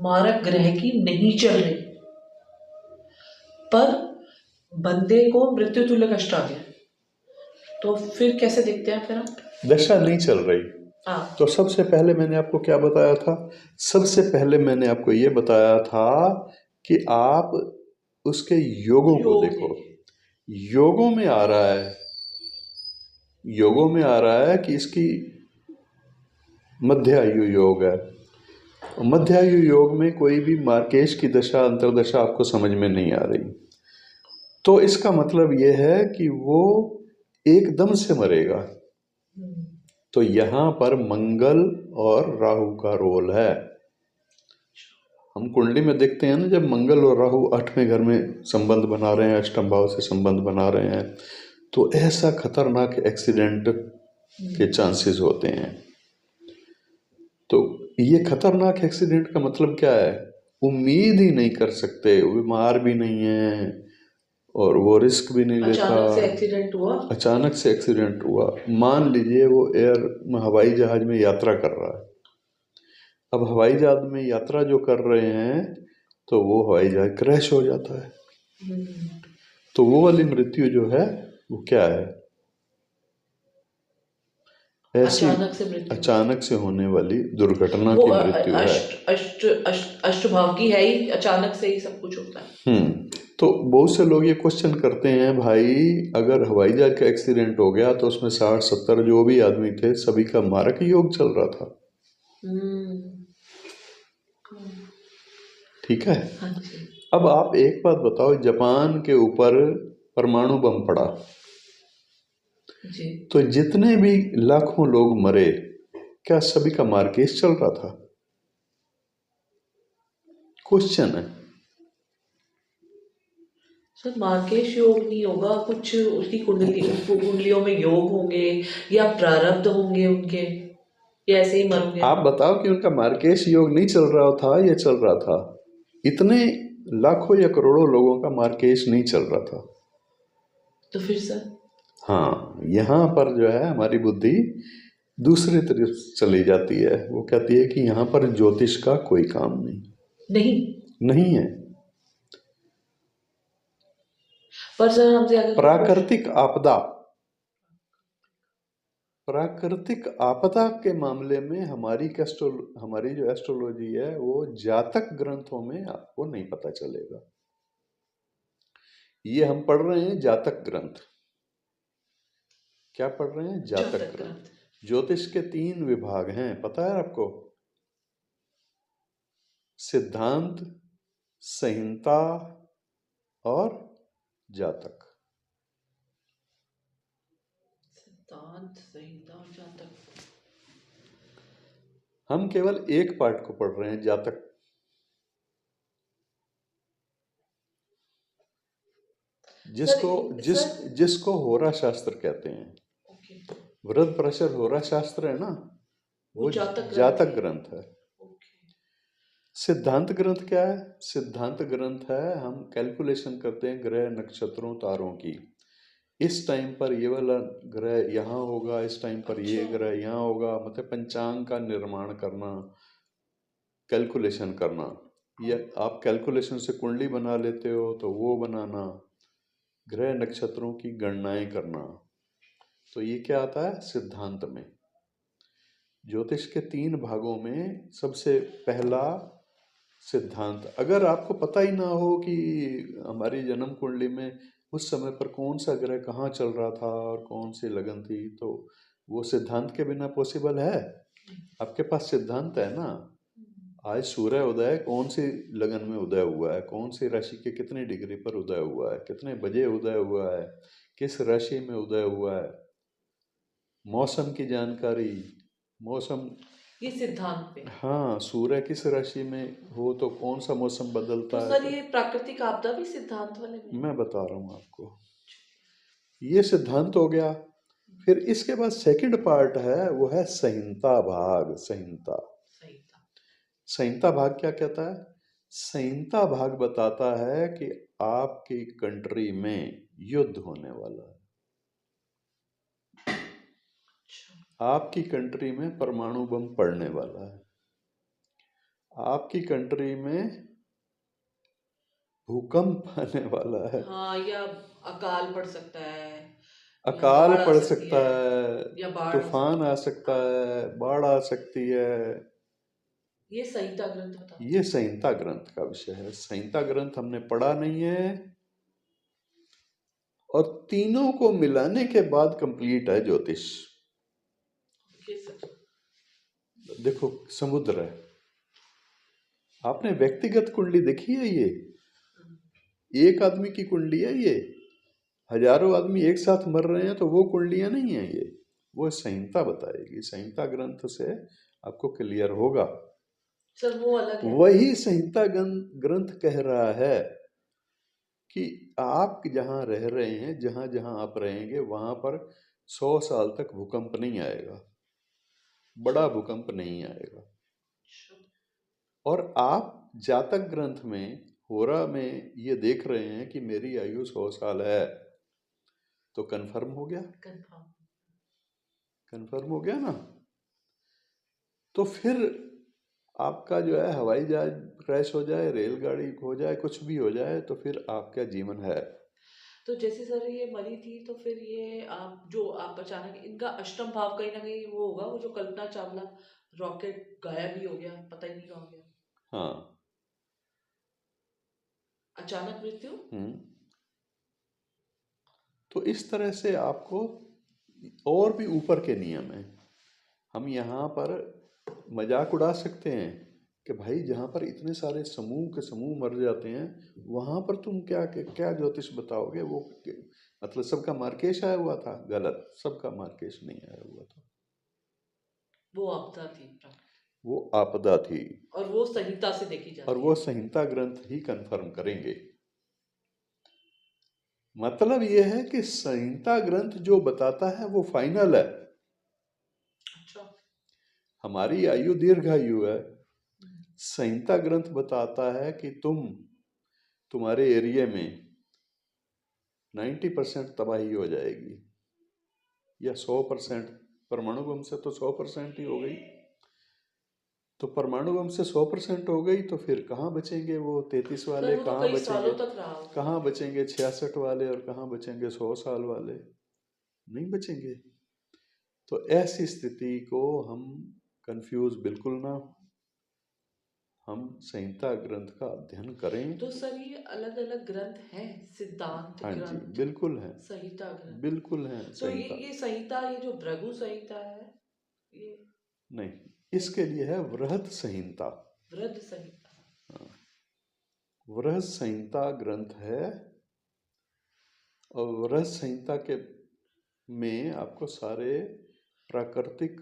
मारक ग्रह की नहीं चल रही पर बंदे को मृत्यु तुल्य कष्ट आ गया, तो फिर कैसे देखते हैं फिर आप? दशा नहीं चल रही हाँ तो सबसे पहले मैंने आपको क्या बताया था? सबसे पहले मैंने आपको ये बताया था कि आप उसके योगों को देखो। योगों में आ रहा है, योगों में आ रहा है कि इसकी मध्यायु योग है। मध्यायु योग में कोई भी मार्केश की दशा अंतर्दशा आपको समझ में नहीं आ रही, तो इसका मतलब ये है कि वो एकदम से मरेगा। तो यहाँ पर मंगल और राहु का रोल है। हम कुंडली में देखते हैं ना, जब मंगल और राहु 8वें घर में संबंध बना रहे हैं, अष्टम भाव से संबंध बना रहे हैं, तो ऐसा खतरनाक एक्सीडेंट के चांसेस होते हैं। तो ये खतरनाक एक्सीडेंट का मतलब क्या है? उम्मीद ही नहीं कर सकते, बीमार भी नहीं है और वो रिस्क भी नहीं लेता। अचानक से एक्सीडेंट हुआ। अचानक से एक्सीडेंट हुआ। मान लीजिए वो हवाई जहाज में यात्रा कर रहा है। अब हवाई जहाज में यात्रा जो कर रहे हैं तो वो हवाई जहाज क्रैश हो जाता है। तो वो वाली मृत्यु जो है वो क्या है? ऐसी अचानक से होने वाली दुर्घटना की मृत्यु है। अष्टभाव की है ही, अचानक से ही सब कुछ होता है। तो बहुत से लोग ये क्वेश्चन करते हैं, भाई अगर हवाई जहाज का एक्सीडेंट हो गया तो उसमें 60-70 जो भी आदमी थे सभी का मारक योग चल रहा था। ठीक है। हाँ जी। अब आप एक बात बताओ, जापान के ऊपर परमाणु बम पड़ा जी। तो जितने भी लाखों लोग मरे, क्या सभी का मारकेस चल रहा था? क्वेश्चन है। सर मार्केश योग नहीं होगा, कुछ उसकी कुंडलियों में योग होंगे या प्रारब्ध होंगे उनके, या ऐसे ही मरोगे। आप बताओ कि उनका मार्केश योग नहीं चल रहा था या चल रहा था? इतने लाखों या करोड़ों लोगों का मार्केश नहीं चल रहा था। तो फिर सर? हाँ, यहाँ पर जो है हमारी बुद्धि दूसरी तरफ चली जाती है। वो कहती है कि यहाँ पर ज्योतिष का कोई काम नहीं है। पर सर हमसे अगर प्राकृतिक आपदा के मामले में हमारी जो एस्ट्रोलॉजी है वो जातक ग्रंथों में आपको नहीं पता चलेगा। ये हम पढ़ रहे हैं जातक ग्रंथ। क्या पढ़ रहे हैं? जातक ग्रंथ। ज्योतिष के 3 विभाग हैं, पता है आपको? सिद्धांत, संहिता और जातक। सिद्धांत, संहिता और जातक। हम केवल एक पार्ट को पढ़ रहे हैं, जातक। जिसको होरा शास्त्र कहते हैं। वृद्ध प्रशर होरा शास्त्र है ना, वो जातक ग्रंथ है। सिद्धांत ग्रंथ क्या है? सिद्धांत ग्रंथ है, हम कैलकुलेशन करते हैं ग्रह, नक्षत्रों, तारों की। इस टाइम पर ये वाला ग्रह यहाँ होगा, इस टाइम पर ये ग्रह यहाँ होगा, मतलब पंचांग का निर्माण करना, कैलकुलेशन करना। ये आप कैलकुलेशन से कुंडली बना लेते हो तो वो बनाना, ग्रह नक्षत्रों की गणनाएं करना। तो ये क्या आता है सिद्धांत में। ज्योतिष के 3 भागों में सबसे पहला सिद्धांत। अगर आपको पता ही ना हो कि हमारी जन्म कुंडली में उस समय पर कौन सा ग्रह कहाँ चल रहा था और कौन सी लगन थी, तो वो सिद्धांत के बिना पॉसिबल है? आपके पास सिद्धांत है ना, आज सूर्य उदय कौन सी लगन में उदय हुआ है, कौन सी राशि के कितने डिग्री पर उदय हुआ है, कितने बजे उदय हुआ है, किस राशि में उदय हुआ है, मौसम की जानकारी, मौसम ये सिद्धांत पे। हाँ, सूर्य किस राशि में हो तो कौन सा मौसम बदलता है। तो सर ये प्राकृतिक आपदा भी सिद्धांत वाले में? मैं बता रहा हूँ आपको, ये सिद्धांत हो गया। फिर इसके बाद सेकंड पार्ट है, वो है संहिता भाग। संहिता भाग क्या कहता है? संहिता भाग बताता है कि आपकी कंट्री में युद्ध होने वाला है, आपकी कंट्री में परमाणु बम पड़ने वाला है, आपकी कंट्री में भूकंप आने वाला है। हाँ, या अकाल पड़ सकता है, अकाल पड़ सकता है, या बाढ़, तूफान आ सकता है, बाढ़ आ सकती है। ये संहिता ग्रंथ बताता है। ये संहिता ग्रंथ का विषय है। संहिता ग्रंथ हमने पढ़ा नहीं है और तीनों को मिलाने के बाद कंप्लीट है ज्योतिष। देखो समुद्र है, आपने व्यक्तिगत कुंडली देखी है? ये एक आदमी की कुंडली है, ये हजारों आदमी एक साथ मर रहे हैं तो वो कुंडलियां नहीं है ये, वो संहिता बताएगी। संहिता ग्रंथ से आपको क्लियर होगा। सर वो अलग है। वही संहिता ग्रंथ कह रहा है कि आप जहाँ रह रहे हैं, जहाँ जहाँ आप रहेंगे वहाँ पर 100 साल तक भूकंप नहीं आएगा, बड़ा भूकंप नहीं आएगा। और आप जातक ग्रंथ में, होरा में ये देख रहे हैं कि मेरी आयु 100 साल है, तो कन्फर्म हो गया, कन्फर्म हो गया ना। तो फिर आपका जो है हवाई जहाज क्रैश हो जाए, रेलगाड़ी हो जाए, कुछ भी हो जाए, तो फिर आपका जीवन है। तो जैसे सर ये मरी थी, तो फिर ये आप अचानक इनका अष्टम भाव कहीं ना कहीं वो होगा, वो जो कल्पना चावला रॉकेट गायब ही हो गया, पता ही नहीं कहाँ गया, हाँ। अचानक मृत्यु। तो इस तरह से आपको और भी ऊपर के नियम हैं। हम यहाँ पर मजाक उड़ा सकते हैं कि भाई जहाँ पर इतने सारे समूह के समूह मर जाते हैं, वहाँ पर तुम क्या क्या ज्योतिष बताओगे? वो मतलब सबका मार्केश आया हुआ था? गलत, सबका मार्केश नहीं आया हुआ था, वो आपदा थी, वो आपदा थी, और वो संहिता से देखी जाती और वो संहिता ग्रंथ ही कन्फर्म करेंगे। मतलब ये है कि संहिता ग्रंथ जो बताता है वो फाइनल है। अच्छा। हमारी आयु दीर्घायु है, संहिता ग्रंथ बताता है कि तुम्हारे एरिया में 90% तबाही हो जाएगी, या 100%। परमाणु बम से तो 100% ही हो गई, तो परमाणु बम से 100% हो गई, तो फिर कहाँ बचेंगे वो 33 वाले? कहाँ बचेंगे? कहाँ बचेंगे 66 वाले? और कहाँ बचेंगे 100 साल वाले? नहीं बचेंगे। तो ऐसी स्थिति को हम कंफ्यूज बिल्कुल ना, हम संहिता ग्रंथ का अध्ययन करें। तो सर ये अलग अलग ग्रंथ हैं, सिद्धांत हाँ ग्रंथ? जी, बिल्कुल है, संहिता ग्रंथ बिल्कुल है तो संहिता। ये संहिता, ये जो भृगु संहिता है, ये नहीं, इसके लिए है वृहत संहिता। वृद्ध संहिता। हाँ, वृहत संहिता ग्रंथ है, और वृहत संहिता के में आपको सारे प्राकृतिक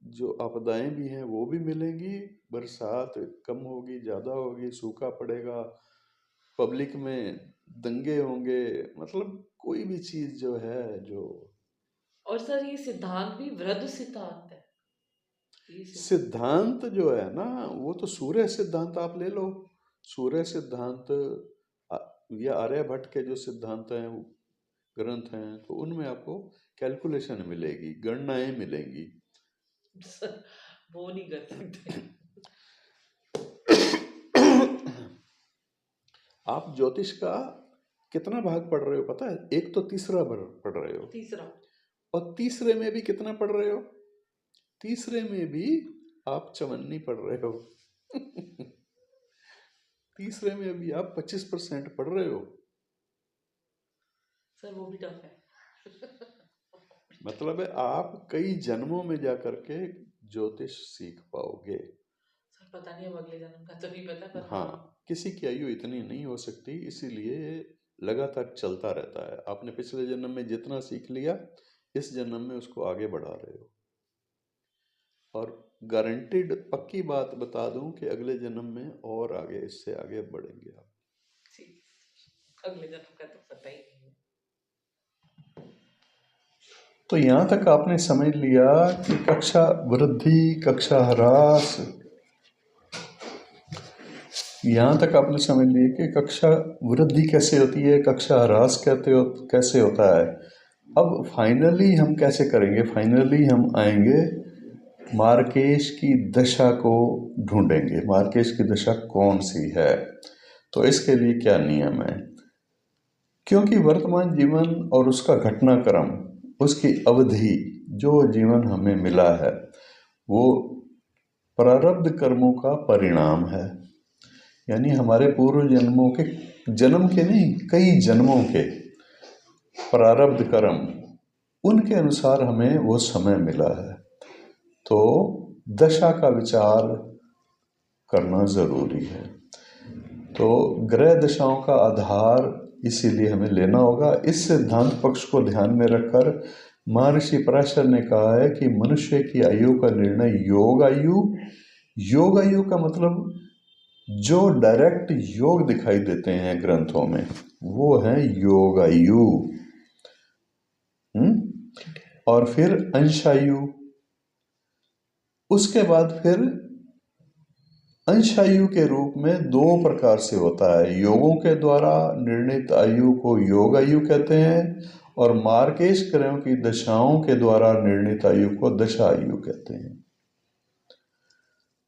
जो आपदाएं भी हैं वो भी मिलेंगी। बरसात कम होगी, ज़्यादा होगी, सूखा पड़ेगा, पब्लिक में दंगे होंगे, मतलब कोई भी चीज़ जो है जो। और सर ये सिद्धांत भी वृद्ध सिद्धांत है, ये सिद्धांत जो है ना, वो तो सूर्य सिद्धांत आप ले लो। सूर्य सिद्धांत या आर्यभट्ट के जो सिद्धांत हैं, ग्रंथ हैं, तो उनमें आपको कैलकुलेशन मिलेगी, गणनाएं मिलेंगी। वो नहीं कर सकते। आप ज्योतिष का कितना भाग पढ़ रहे हो पता है? एक तो तीसरा पढ़ रहे हो, तीसरा, और तीसरे में भी कितना पढ़ रहे हो? तीसरे में भी आप चवन्नी पढ़ रहे हो। तीसरे में भी आप 25% पढ़ रहे हो। सर वो भी टफ है। मतलब है आप कई जन्मों में जाकर के ज्योतिष सीख पाओगे। सर पता नहीं, अब अगले जन्म का तो नहीं पता, पर हाँ, किसी की आयु इतनी नहीं हो सकती, इसीलिए लगातार चलता रहता है। आपने पिछले जन्म में जितना सीख लिया, इस जन्म में उसको आगे बढ़ा रहे हो। और गारंटीड पक्की बात बता दूं कि अगले जन्म में और आगे, इससे आगे बढ़ेंगे आप। अगले जन्म का तो पता ही नहीं है। तो यहाँ तक आपने समझ लिया कि कक्षा वृद्धि, कक्षा ह्रास, यहाँ तक आपने समझ लिया कि कक्षा वृद्धि कैसे होती है, कक्षा ह्रास कैसे होता है। अब फाइनली हम कैसे करेंगे? फाइनली हम आएंगे मार्केश की दशा को ढूंढेंगे। मार्केश की दशा कौन सी है, तो इसके लिए क्या नियम है? क्योंकि वर्तमान जीवन और उसका घटनाक्रम, उसकी अवधि, जो जीवन हमें मिला है, वो प्रारब्ध कर्मों का परिणाम है। यानी हमारे पूर्व जन्मों के, जन्म के नहीं, कई जन्मों के प्रारब्ध कर्म, उनके अनुसार हमें वो समय मिला है। तो दशा का विचार करना जरूरी है। तो ग्रह दशाओं का आधार इसीलिए हमें लेना होगा। इस सिद्धांत पक्ष को ध्यान में रखकर महर्षि पराशर ने कहा है कि मनुष्य की आयु का निर्णय योग आयु, योग आयु का मतलब जो डायरेक्ट योग दिखाई देते हैं ग्रंथों में वो है योगायु। और फिर अंशायु, उसके बाद फिर अंशायु के रूप में दो प्रकार से होता है। योगों के द्वारा निर्णीत आयु को योगायु कहते हैं और मार्केश ग्रहों की दशाओं के द्वारा निर्णीत आयु को दशायु कहते हैं।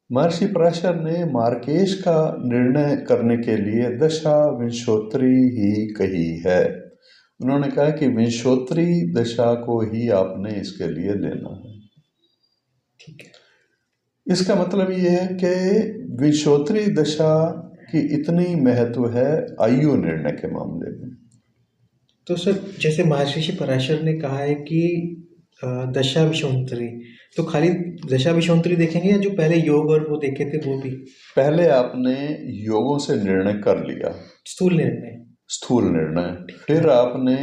महर्षि पराशर ने मार्केश का निर्णय करने के लिए दशा विंशोत्तरी ही कही है। उन्होंने कहा कि विंशोत्तरी दशा को ही आपने इसके लिए लेना है। ठीक है। इसका मतलब ये है कि विंशोत्तरी दशा की इतनी महत्व है आयु निर्णय के मामले में। तो सर जैसे महर्षि पराशर ने कहा है कि दशा विषोत्तरी, तो खाली दशा विषोत्तरी देखेंगे या जो पहले योग और वो देखे थे वो भी? पहले आपने योगों से निर्णय कर लिया, स्थूल निर्णय, फिर आपने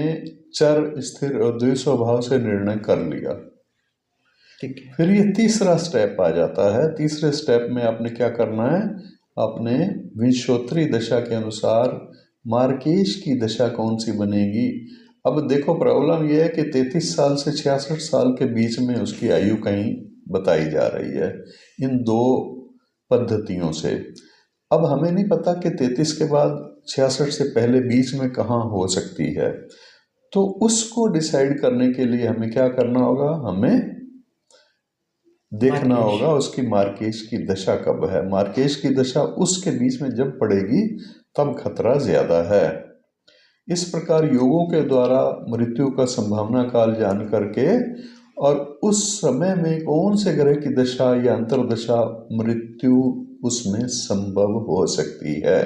चर स्थिर और द्विस्वभाव से निर्णय कर लिया। ठीक है। फिर ये तीसरा स्टेप आ जाता है। तीसरे स्टेप में आपने क्या करना है, आपने विंशोत्तरी दशा के अनुसार मार्केश की दशा कौन सी बनेगी। अब देखो प्रॉब्लम यह है कि 33 साल से 66 साल के बीच में उसकी आयु कहीं बताई जा रही है इन दो पद्धतियों से। अब हमें नहीं पता कि 33 के बाद 66 से पहले बीच में कहाँ हो सकती है। तो उसको डिसाइड करने के लिए हमें क्या करना होगा, हमें देखना होगा उसकी मार्केश की दशा कब है। मार्केश की दशा उसके बीच में जब पड़ेगी तब खतरा ज्यादा है। इस प्रकार योगों के द्वारा मृत्यु का संभावना काल जान करके और उस समय में कौन से ग्रह की दशा या अंतर्दशा मृत्यु उसमें संभव हो सकती है,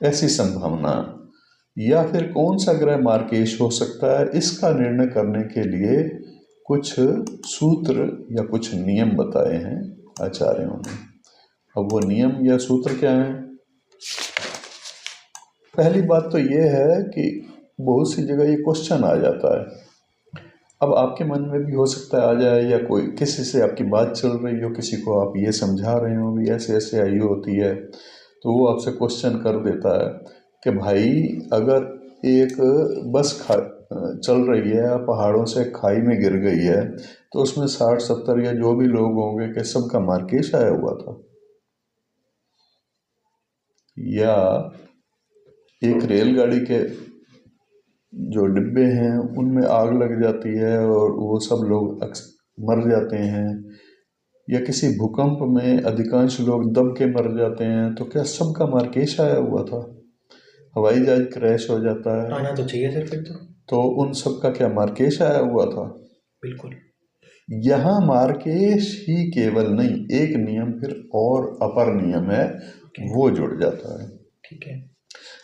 ऐसी संभावना, या फिर कौन सा ग्रह मार्केश हो सकता है, इसका निर्णय करने के लिए कुछ सूत्र या कुछ नियम बताए हैं आचार्यों ने। अब वो नियम या सूत्र क्या हैं? पहली बात तो ये है कि बहुत सी जगह ये क्वेश्चन आ जाता है। अब आपके मन में भी हो सकता है आ जाए, या कोई किसी से आपकी बात चल रही हो, किसी को आप ये समझा रहे हो भी ऐसे ऐसे आयु होती है, तो वो आपसे क्वेश्चन कर देता है कि भाई अगर एक बस चल रही है, पहाड़ों से खाई में गिर गई है, तो उसमें 60-70 या जो भी लोग होंगे कि सबका मार्केश आया हुआ था। या एक रेलगाड़ी के जो डिब्बे हैं उनमें आग लग जाती है और वो सब लोग मर जाते हैं, या किसी भूकंप में अधिकांश लोग दब के मर जाते हैं, तो क्या सबका मार्केश आया हुआ था? हवाई जहाज क्रैश हो जाता है, आना तो चाहिए सर फिर तो उन सब का क्या मार्केश आया हुआ था? बिल्कुल। यहाँ मार्केश ही केवल नहीं, एक नियम फिर और अपर नियम है, वो जुड़ जाता है। ठीक है।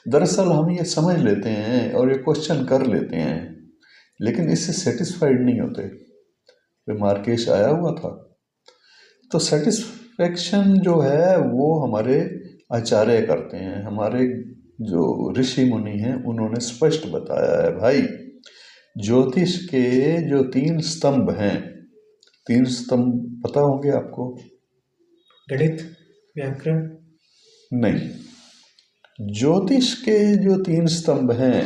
दरअसल हम ये समझ लेते हैं और ये क्वेश्चन कर लेते हैं, लेकिन इससे सेटिस्फाइड नहीं होते। वे मार्केश आया हुआ था, तो सेटिस्फेक्शन जो है वो हमारे आचार्य करते हैं। हमारे जो ऋषि मुनि हैं उन्होंने स्पष्ट बताया है, भाई ज्योतिष के जो 3 स्तंभ हैं, 3 स्तंभ पता होंगे आपको? गणित, व्याकरण? नहीं, ज्योतिष के जो 3 स्तंभ हैं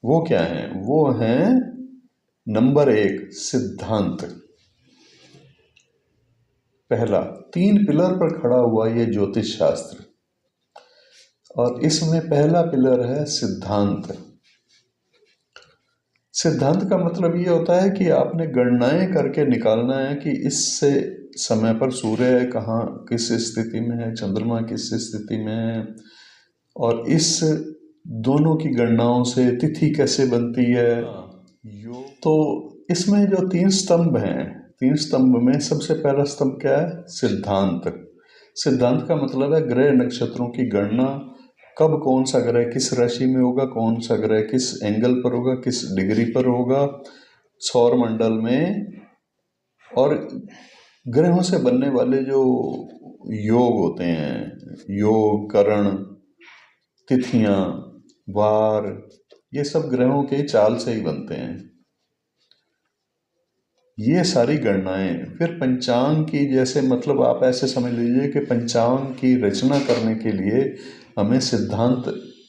वो क्या हैं? वो हैं नंबर 1 सिद्धांत। पहला 3 पिलर पर खड़ा हुआ ये ज्योतिष शास्त्र, और इसमें पहला पिलर है सिद्धांत। सिद्धांत का मतलब ये होता है कि आपने गणनाएं करके निकालना है कि इससे समय पर सूर्य कहाँ किस स्थिति में है, चंद्रमा किस स्थिति में है, और इस दोनों की गणनाओं से तिथि कैसे बनती है। तो इसमें जो 3 स्तंभ हैं, 3 स्तंभ में सबसे पहला स्तंभ क्या है? सिद्धांत। सिद्धांत का मतलब है ग्रह नक्षत्रों की गणना, कब कौन सा ग्रह किस राशि में होगा, कौन सा ग्रह किस एंगल पर होगा, किस डिग्री पर होगा सौर मंडल में, और ग्रहों से बनने वाले जो योग होते हैं, योग, करण, तिथियां, वार, ये सब ग्रहों के चाल से ही बनते हैं। ये सारी गणनाएं फिर पंचांग की, जैसे मतलब आप ऐसे समझ लीजिए कि पंचांग की रचना करने के लिए हमें सिद्धांत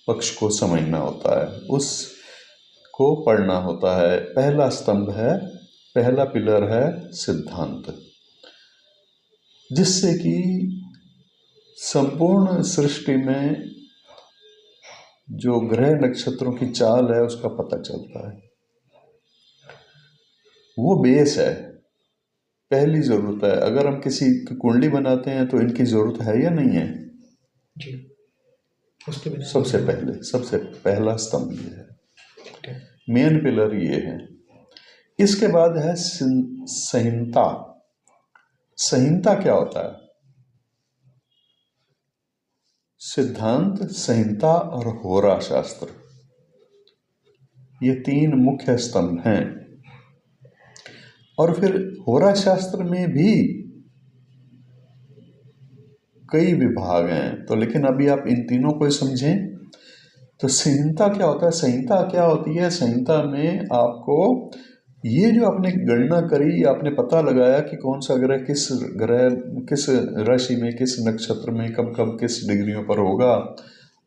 पक्ष को समझना होता है, उसको पढ़ना होता है। पहला स्तंभ है, पहला पिलर है सिद्धांत, जिससे कि संपूर्ण सृष्टि में जो ग्रह नक्षत्रों की चाल है उसका पता चलता है। वो बेस है, पहली जरूरत है। अगर हम किसी की कुंडली बनाते हैं तो इनकी जरूरत है या नहीं है? जी, उसके बिना सबसे पहला स्तंभ ये है, ठीक है। मेन पिलर ये है। इसके बाद है संहिता। संहिता क्या होता है? सिद्धांत, संहिता और होरा शास्त्र, ये तीन मुख्य स्तंभ हैं। और फिर होरा शास्त्र में भी कई विभाग हैं, तो लेकिन अभी आप इन तीनों को समझें। तो संहिता क्या होता है? संहिता क्या होती है? संहिता में आपको ये जो आपने गणना करी, आपने पता लगाया कि कौन सा ग्रह किस राशि में, किस नक्षत्र में, कब कब किस डिग्रियों पर होगा,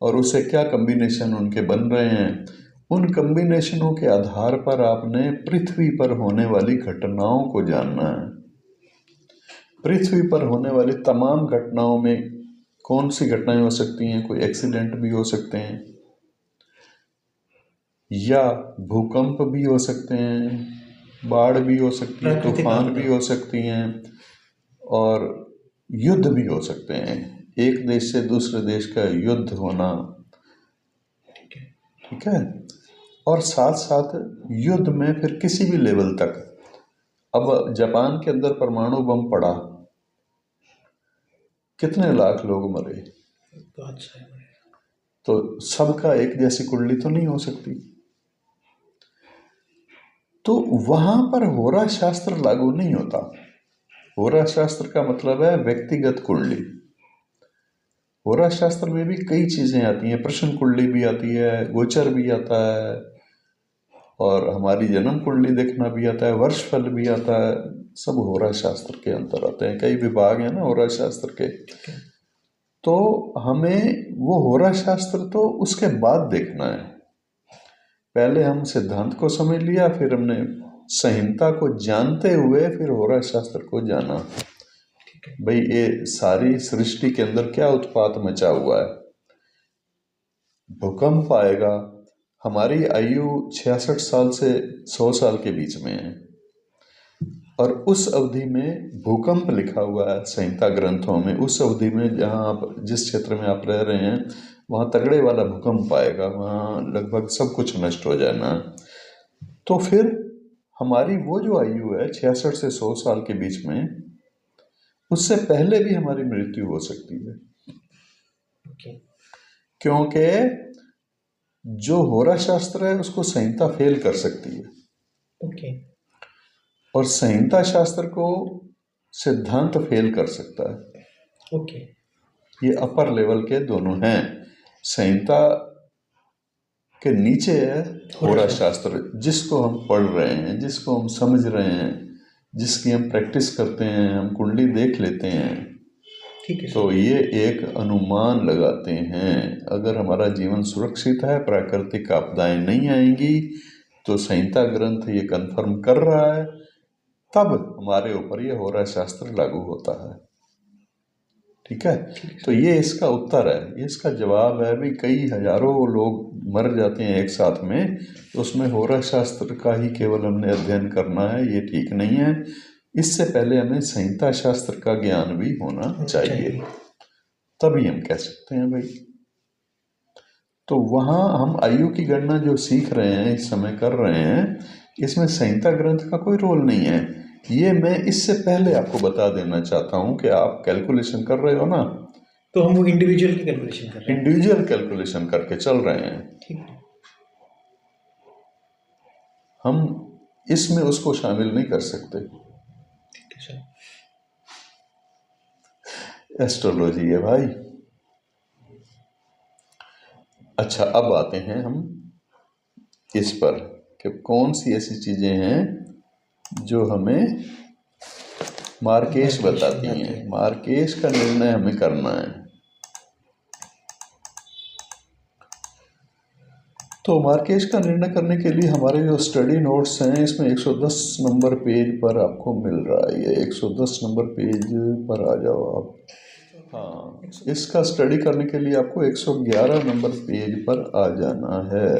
और उससे क्या कम्बिनेशन उनके बन रहे हैं। उन कम्बिनेशनों के आधार पर आपने पृथ्वी पर होने वाली घटनाओं को जानना है। पृथ्वी पर होने वाली तमाम घटनाओं में कौन सी घटनाएं हो सकती हैं? कोई एक्सीडेंट भी हो सकते हैं, या भूकंप भी हो सकते हैं, बाढ़ भी हो सकती है, तूफान भी हो सकती हैं, और युद्ध भी हो सकते हैं। एक देश से दूसरे देश का युद्ध होना, ठीक है। और साथ साथ युद्ध में फिर किसी भी लेवल तक, अब जापान के अंदर परमाणु बम पड़ा, कितने लाख लोग मरे, तो अच्छा है। तो सबका एक जैसी कुंडली तो नहीं हो सकती। तो वहां पर होरा शास्त्र लागू नहीं होता। होरा शास्त्र का मतलब है व्यक्तिगत कुंडली। होरा शास्त्र में भी कई चीजें आती हैं, प्रश्न कुंडली भी आती है, गोचर भी आता है, और हमारी जन्म कुंडली देखना भी आता है, वर्ष फल भी आता है। सब होरा शास्त्र के अंतर आते हैं। कई विभाग हैं ना होरा शास्त्र के। तो हमें वो होरा शास्त्र तो उसके बाद देखना है। पहले हम सिद्धांत को समझ लिया, फिर हमने संहिता को जानते हुए फिर होरा शास्त्र को जाना। भाई ये सारी सृष्टि के अंदर क्या उत्पात मचा हुआ है। भूकंप आएगा, हमारी आयु 66 साल से 100 साल के बीच में है, और उस अवधि में भूकंप लिखा हुआ है संहिता ग्रंथों में। उस अवधि में जहाँ आप जिस क्षेत्र में आप रह रहे हैं वहाँ तगड़े वाला भूकंप आएगा, वहाँ लगभग सब कुछ नष्ट हो जाना। तो फिर हमारी वो जो आयु है 66 से 100 साल के बीच में, उससे पहले भी हमारी मृत्यु हो सकती है। क्योंकि जो होरा शास्त्र है उसको संहिता फेल कर सकती है, और संहिता शास्त्र को सिद्धांत फेल कर सकता है। ये अपर लेवल के दोनों हैं। संहिता के नीचे है होरा शास्त्र, जिसको हम पढ़ रहे हैं, जिसको हम समझ रहे हैं, जिसकी हम प्रैक्टिस करते हैं, हम कुंडली देख लेते हैं। ठीक है। तो ये एक अनुमान लगाते हैं, अगर हमारा जीवन सुरक्षित है, प्राकृतिक आपदाएं नहीं आएंगी, तो संहिता ग्रंथ ये कंफर्म कर रहा है, तब हमारे ऊपर ये होरा शास्त्र लागू होता है। ठीक है। तो ये इसका उत्तर है, ये इसका जवाब है। भी कई हजारों लोग मर जाते हैं एक साथ में, तो उसमें होरा शास्त्र का ही केवल हमने अध्ययन करना है, ये ठीक नहीं है। इससे पहले हमें संहिता शास्त्र का ज्ञान भी होना चाहिए, तभी हम कह सकते हैं भाई। तो वहाँ हम आयु की गणना जो सीख रहे हैं, इस समय कर रहे हैं, इसमें संहिता ग्रंथ का कोई रोल नहीं है। ये मैं इससे पहले आपको बता देना चाहता हूँ कि आप कैलकुलेशन कर रहे हो ना, तो हम वो इंडिविजुअल की कैलकुलेशन कर रहे हैं, इंडिविजुअल कैलकुलेशन करके चल रहे हैं। ठीक है। हम इसमें उसको शामिल नहीं कर सकते। ठीक है सर। एस्ट्रोलॉजी है भाई। अच्छा, अब आते हैं हम इस पर कि कौन सी ऐसी चीजें हैं जो हमें मार्केश बताती बताती हैं। हैं। मार्केश का निर्णय हमें करना है। तो मार्केश का निर्णय करने के लिए हमारे जो स्टडी नोट्स हैं इसमें 110 नंबर पेज पर आपको मिल रहा है। ये 110 नंबर पेज पर आ जाओ आप। हाँ, इसका स्टडी करने के लिए आपको 111 नंबर पेज पर आ जाना है।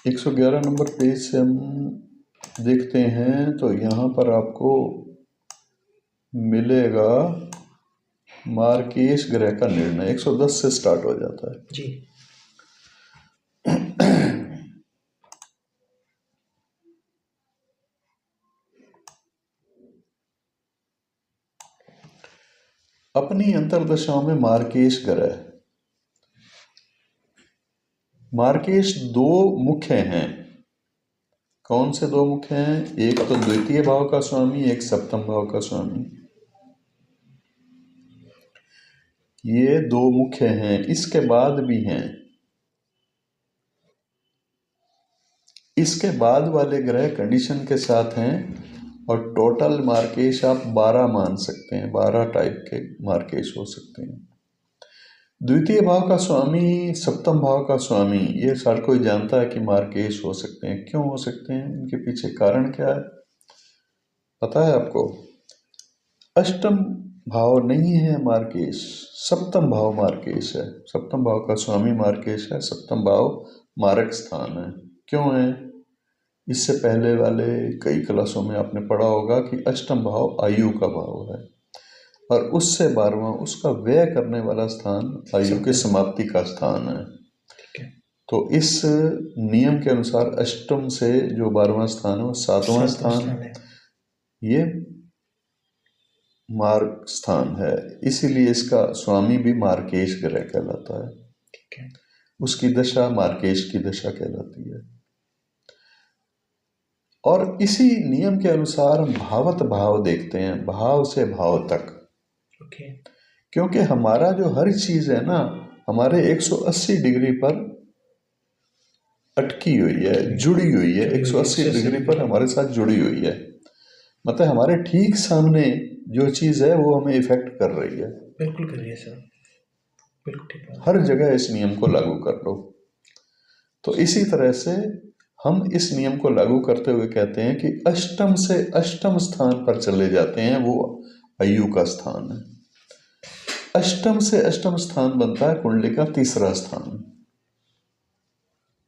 111 नंबर पेज से हम देखते हैं तो यहाँ पर आपको मिलेगा मार्केश ग्रह का निर्णय। 110 से स्टार्ट हो जाता है। जी। अपनी अंतर्दशाओं में मार्केश ग्रह। मार्केश दो मुख्य हैं। कौन से दो मुख्य हैं? एक तो द्वितीय भाव का स्वामी, एक सप्तम भाव का स्वामी। ये दो मुख्य हैं। इसके बाद भी हैं। इसके बाद वाले ग्रह कंडीशन के साथ हैं और टोटल मार्केश आप 12 मान सकते हैं। 12 टाइप के मार्केश हो सकते हैं। द्वितीय भाव का स्वामी, सप्तम भाव का स्वामी, ये हर कोई जानता है कि मार्केश हो सकते हैं। क्यों हो सकते हैं? इनके पीछे कारण क्या है पता है आपको? अष्टम भाव नहीं है मार्केश, सप्तम भाव मार्केश है। सप्तम भाव का स्वामी मार्केश है, सप्तम भाव मारक स्थान है। क्यों है? इससे पहले वाले कई क्लासों में आपने पढ़ा होगा कि अष्टम भाव आयु का भाव है और उससे 12वां उसका व्यय करने वाला स्थान आयु के समाप्ति का स्थान है। ठीक है। तो इस नियम के अनुसार अष्टम से जो 12वां स्थान है वो 7वां स्थान है। ये मार्ग स्थान है। इसीलिए इसका स्वामी भी मार्केश ग्रह कहलाता है। ठीक है। उसकी दशा मार्केश की दशा कहलाती है। और इसी नियम के अनुसार हम भावत भाव देखते हैं, भाव से भाव तक। ओके। क्योंकि हमारा जो हर चीज है ना हमारे 180 डिग्री पर अटकी हुई है, जुड़ी हुई है। 180 डिग्री पर हमारे साथ जुड़ी हुई है। मतलब हमारे ठीक सामने जो चीज है वो हमें इफेक्ट कर रही है। बिल्कुल कर रही है सर, बिल्कुल ठीक है। हर जगह इस नियम को लागू कर लो। तो इसी तरह से हम इस नियम को लागू करते हुए कहते हैं कि अष्टम से अष्टम स्थान पर चले जाते हैं, वो आयु का स्थान है। अष्टम से अष्टम स्थान बनता है कुंडली का तीसरा स्थान।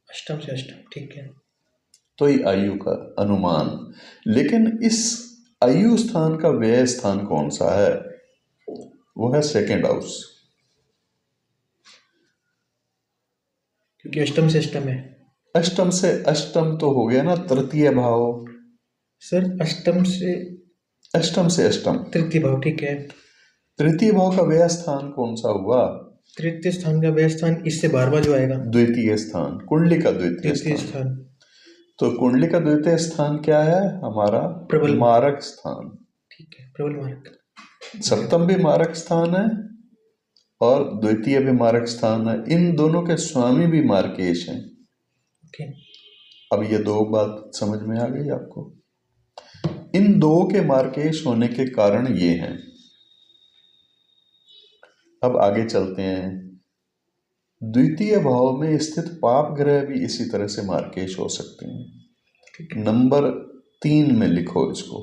अष्टम से अष्टम, ठीक है। तो ये आयु का अनुमान। लेकिन इस आयु स्थान का व्यय स्थान कौन सा है? वो है सेकेंड हाउस। क्योंकि अष्टम से अष्टम है। अष्टम से अष्टम तो हो गया ना तृतीय भाव। सर अष्टम से अष्टम तृतीय भाव, ठीक है। तृतीय भाव का व्यय स्थान कौन सा हुआ? तृतीय स्थान का व्यय स्थान इससे 12वां जो आएगा, द्वितीय स्थान, कुंडली का द्वितीय स्थान। तो कुंडली का द्वितीय स्थान क्या है? हमारा प्रबल मारक स्थान। ठीक है, प्रबल मारक। सप्तम भी मारक स्थान है और द्वितीय भी मारक स्थान है। इन दोनों के स्वामी भी मार्केश हैं। ओके। अब ये दो बात समझ में आ गई आपको? इन दो के मार्केश होने के कारण ये हैं। अब आगे चलते हैं। द्वितीय भाव में स्थित पाप ग्रह भी इसी तरह से मार्केश हो सकते हैं। नंबर 3 में लिखो इसको।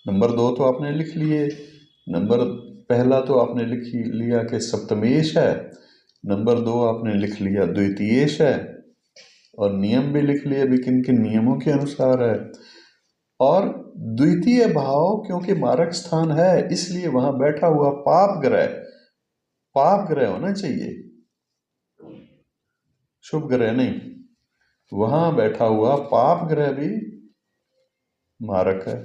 नंबर 2 तो आपने लिख लिए। नंबर पहला तो आपने लिख लिया कि सप्तमेश है। नंबर 2 आपने लिख लिया द्वितीयेश है। और नियम भी लिख लिए भी किन किन नियमों के अनुसार है। और द्वितीय भाव क्योंकि मारक स्थान है इसलिए वहां बैठा हुआ पाप ग्रह होना चाहिए, शुभ ग्रह नहीं। वहां बैठा हुआ पाप ग्रह भी मारक है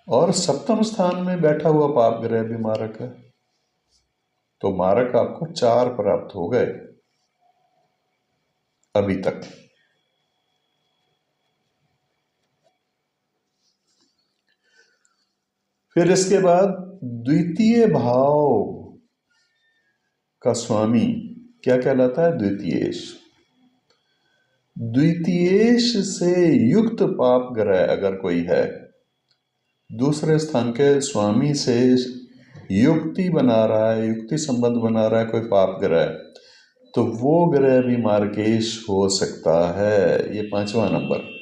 और सप्तम स्थान में बैठा हुआ पाप ग्रह भी मारक है। तो मारक आपको 4 प्राप्त हो गए अभी तक। फिर इसके बाद द्वितीय भाव का स्वामी क्या कहलाता है? द्वितीयेश। द्वितीयेश से युक्त पाप ग्रह अगर कोई है, दूसरे स्थान के स्वामी से युक्ति बना रहा है, युक्ति संबंध बना रहा है कोई पाप ग्रह, तो वो ग्रह भी मार्गेश हो सकता है। ये 5वां नंबर।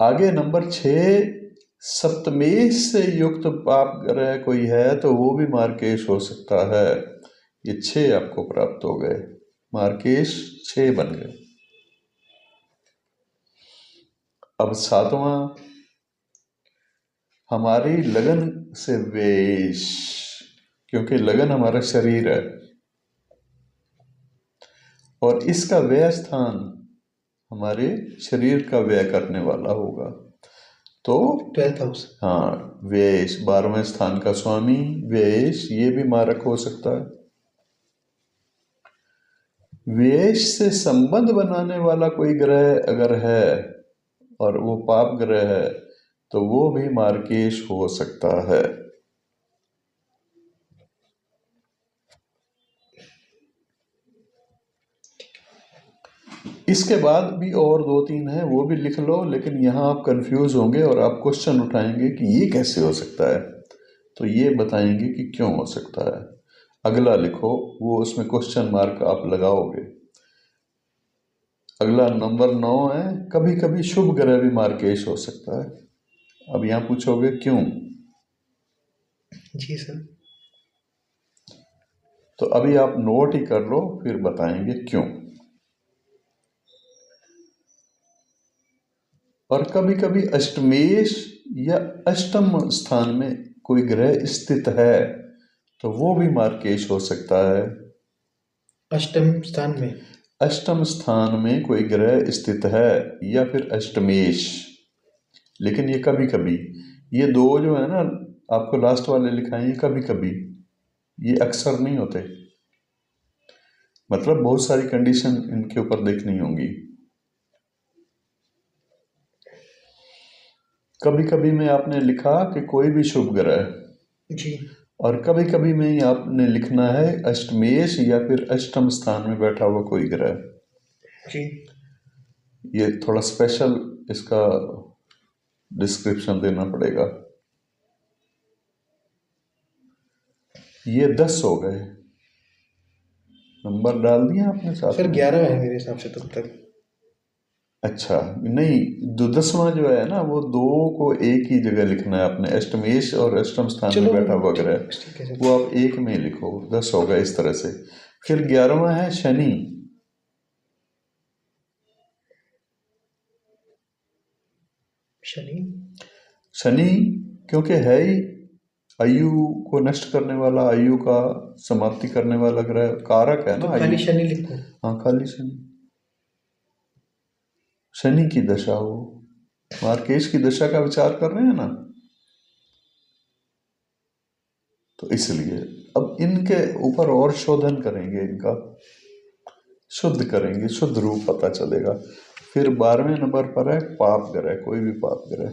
आगे नंबर 6, सप्तमेश से युक्त पाप ग्रह कोई है तो वो भी मार्केश हो सकता है। ये 6 आपको प्राप्त हो गए, मार्केश 6 बन गए। अब 7वां, हमारी लगन से वेश, क्योंकि लगन हमारा शरीर है और इसका व्यय स्थान हमारे शरीर का व्यय करने वाला होगा, तो 12th हाउस। हाँ, वेश 12वें स्थान का स्वामी वेश, ये भी मारक हो सकता है। वेश से संबंध बनाने वाला कोई ग्रह अगर है और वो पाप ग्रह है तो वो भी मार्केश हो सकता है। इसके बाद भी और 2-3 हैं, वो भी लिख लो, लेकिन यहाँ आप कंफ्यूज होंगे और आप क्वेश्चन उठाएंगे कि ये कैसे हो सकता है, तो ये बताएंगे कि क्यों हो सकता है। अगला लिखो, वो उसमें क्वेश्चन मार्क आप लगाओगे। अगला नंबर 9 है, कभी कभी शुभ ग्रह भी मार्केश हो सकता है। अब यहाँ पूछोगे क्यों? जी सर। तो अभी आप नोट ही कर लो, फिर बताएंगे क्यों। और कभी कभी अष्टमेश या अष्टम स्थान में कोई ग्रह स्थित है तो वो भी मार्केश हो सकता है। अष्टम स्थान में? अष्टम स्थान में कोई ग्रह स्थित है या फिर अष्टमेश, लेकिन ये कभी कभी, ये 2 जो है ना आपको लास्ट वाले लिखाए, ये कभी कभी, ये अक्सर नहीं होते। मतलब बहुत सारी कंडीशन इनके ऊपर देखनी होंगी। कभी कभी में आपने लिखा कि कोई भी शुभ ग्रह जी, और कभी कभी में ही आपने लिखना है अष्टमेश या फिर अष्टम स्थान में बैठा हुआ कोई ग्रह। जी। ये थोड़ा स्पेशल इसका डिस्क्रिप्शन देना पड़ेगा। ये 10 हो गए, नंबर डाल दिए आपने साथ सर में? 11 है मेरे हिसाब से तब तक। अच्छा, नहीं, 10वां जो है ना वो 2 को एक ही जगह लिखना है आपने, अष्टमेश और अष्टम स्थान में चलो बैठा हुआ ग्रह, ठीक है सर। वो आप एक में लिखो, 10 होगा इस तरह से। फिर 11वां है शनि। शनि? शनि क्योंकि है ही आयु को नष्ट करने वाला, आयु का समाप्ति करने वाला ग्रह, कारक है ना तो आयु। खाली शनि लिखूं? हाँ, खाली शनि। शनि की दशा हो, मार्केश की दशा का विचार कर रहे हैं ना, तो इसलिए अब इनके ऊपर और शोधन करेंगे, इनका शुद्ध करेंगे, शुद्ध रूप पता चलेगा। फिर 12वें नंबर पर है पाप ग्रह, कोई भी पाप ग्रह।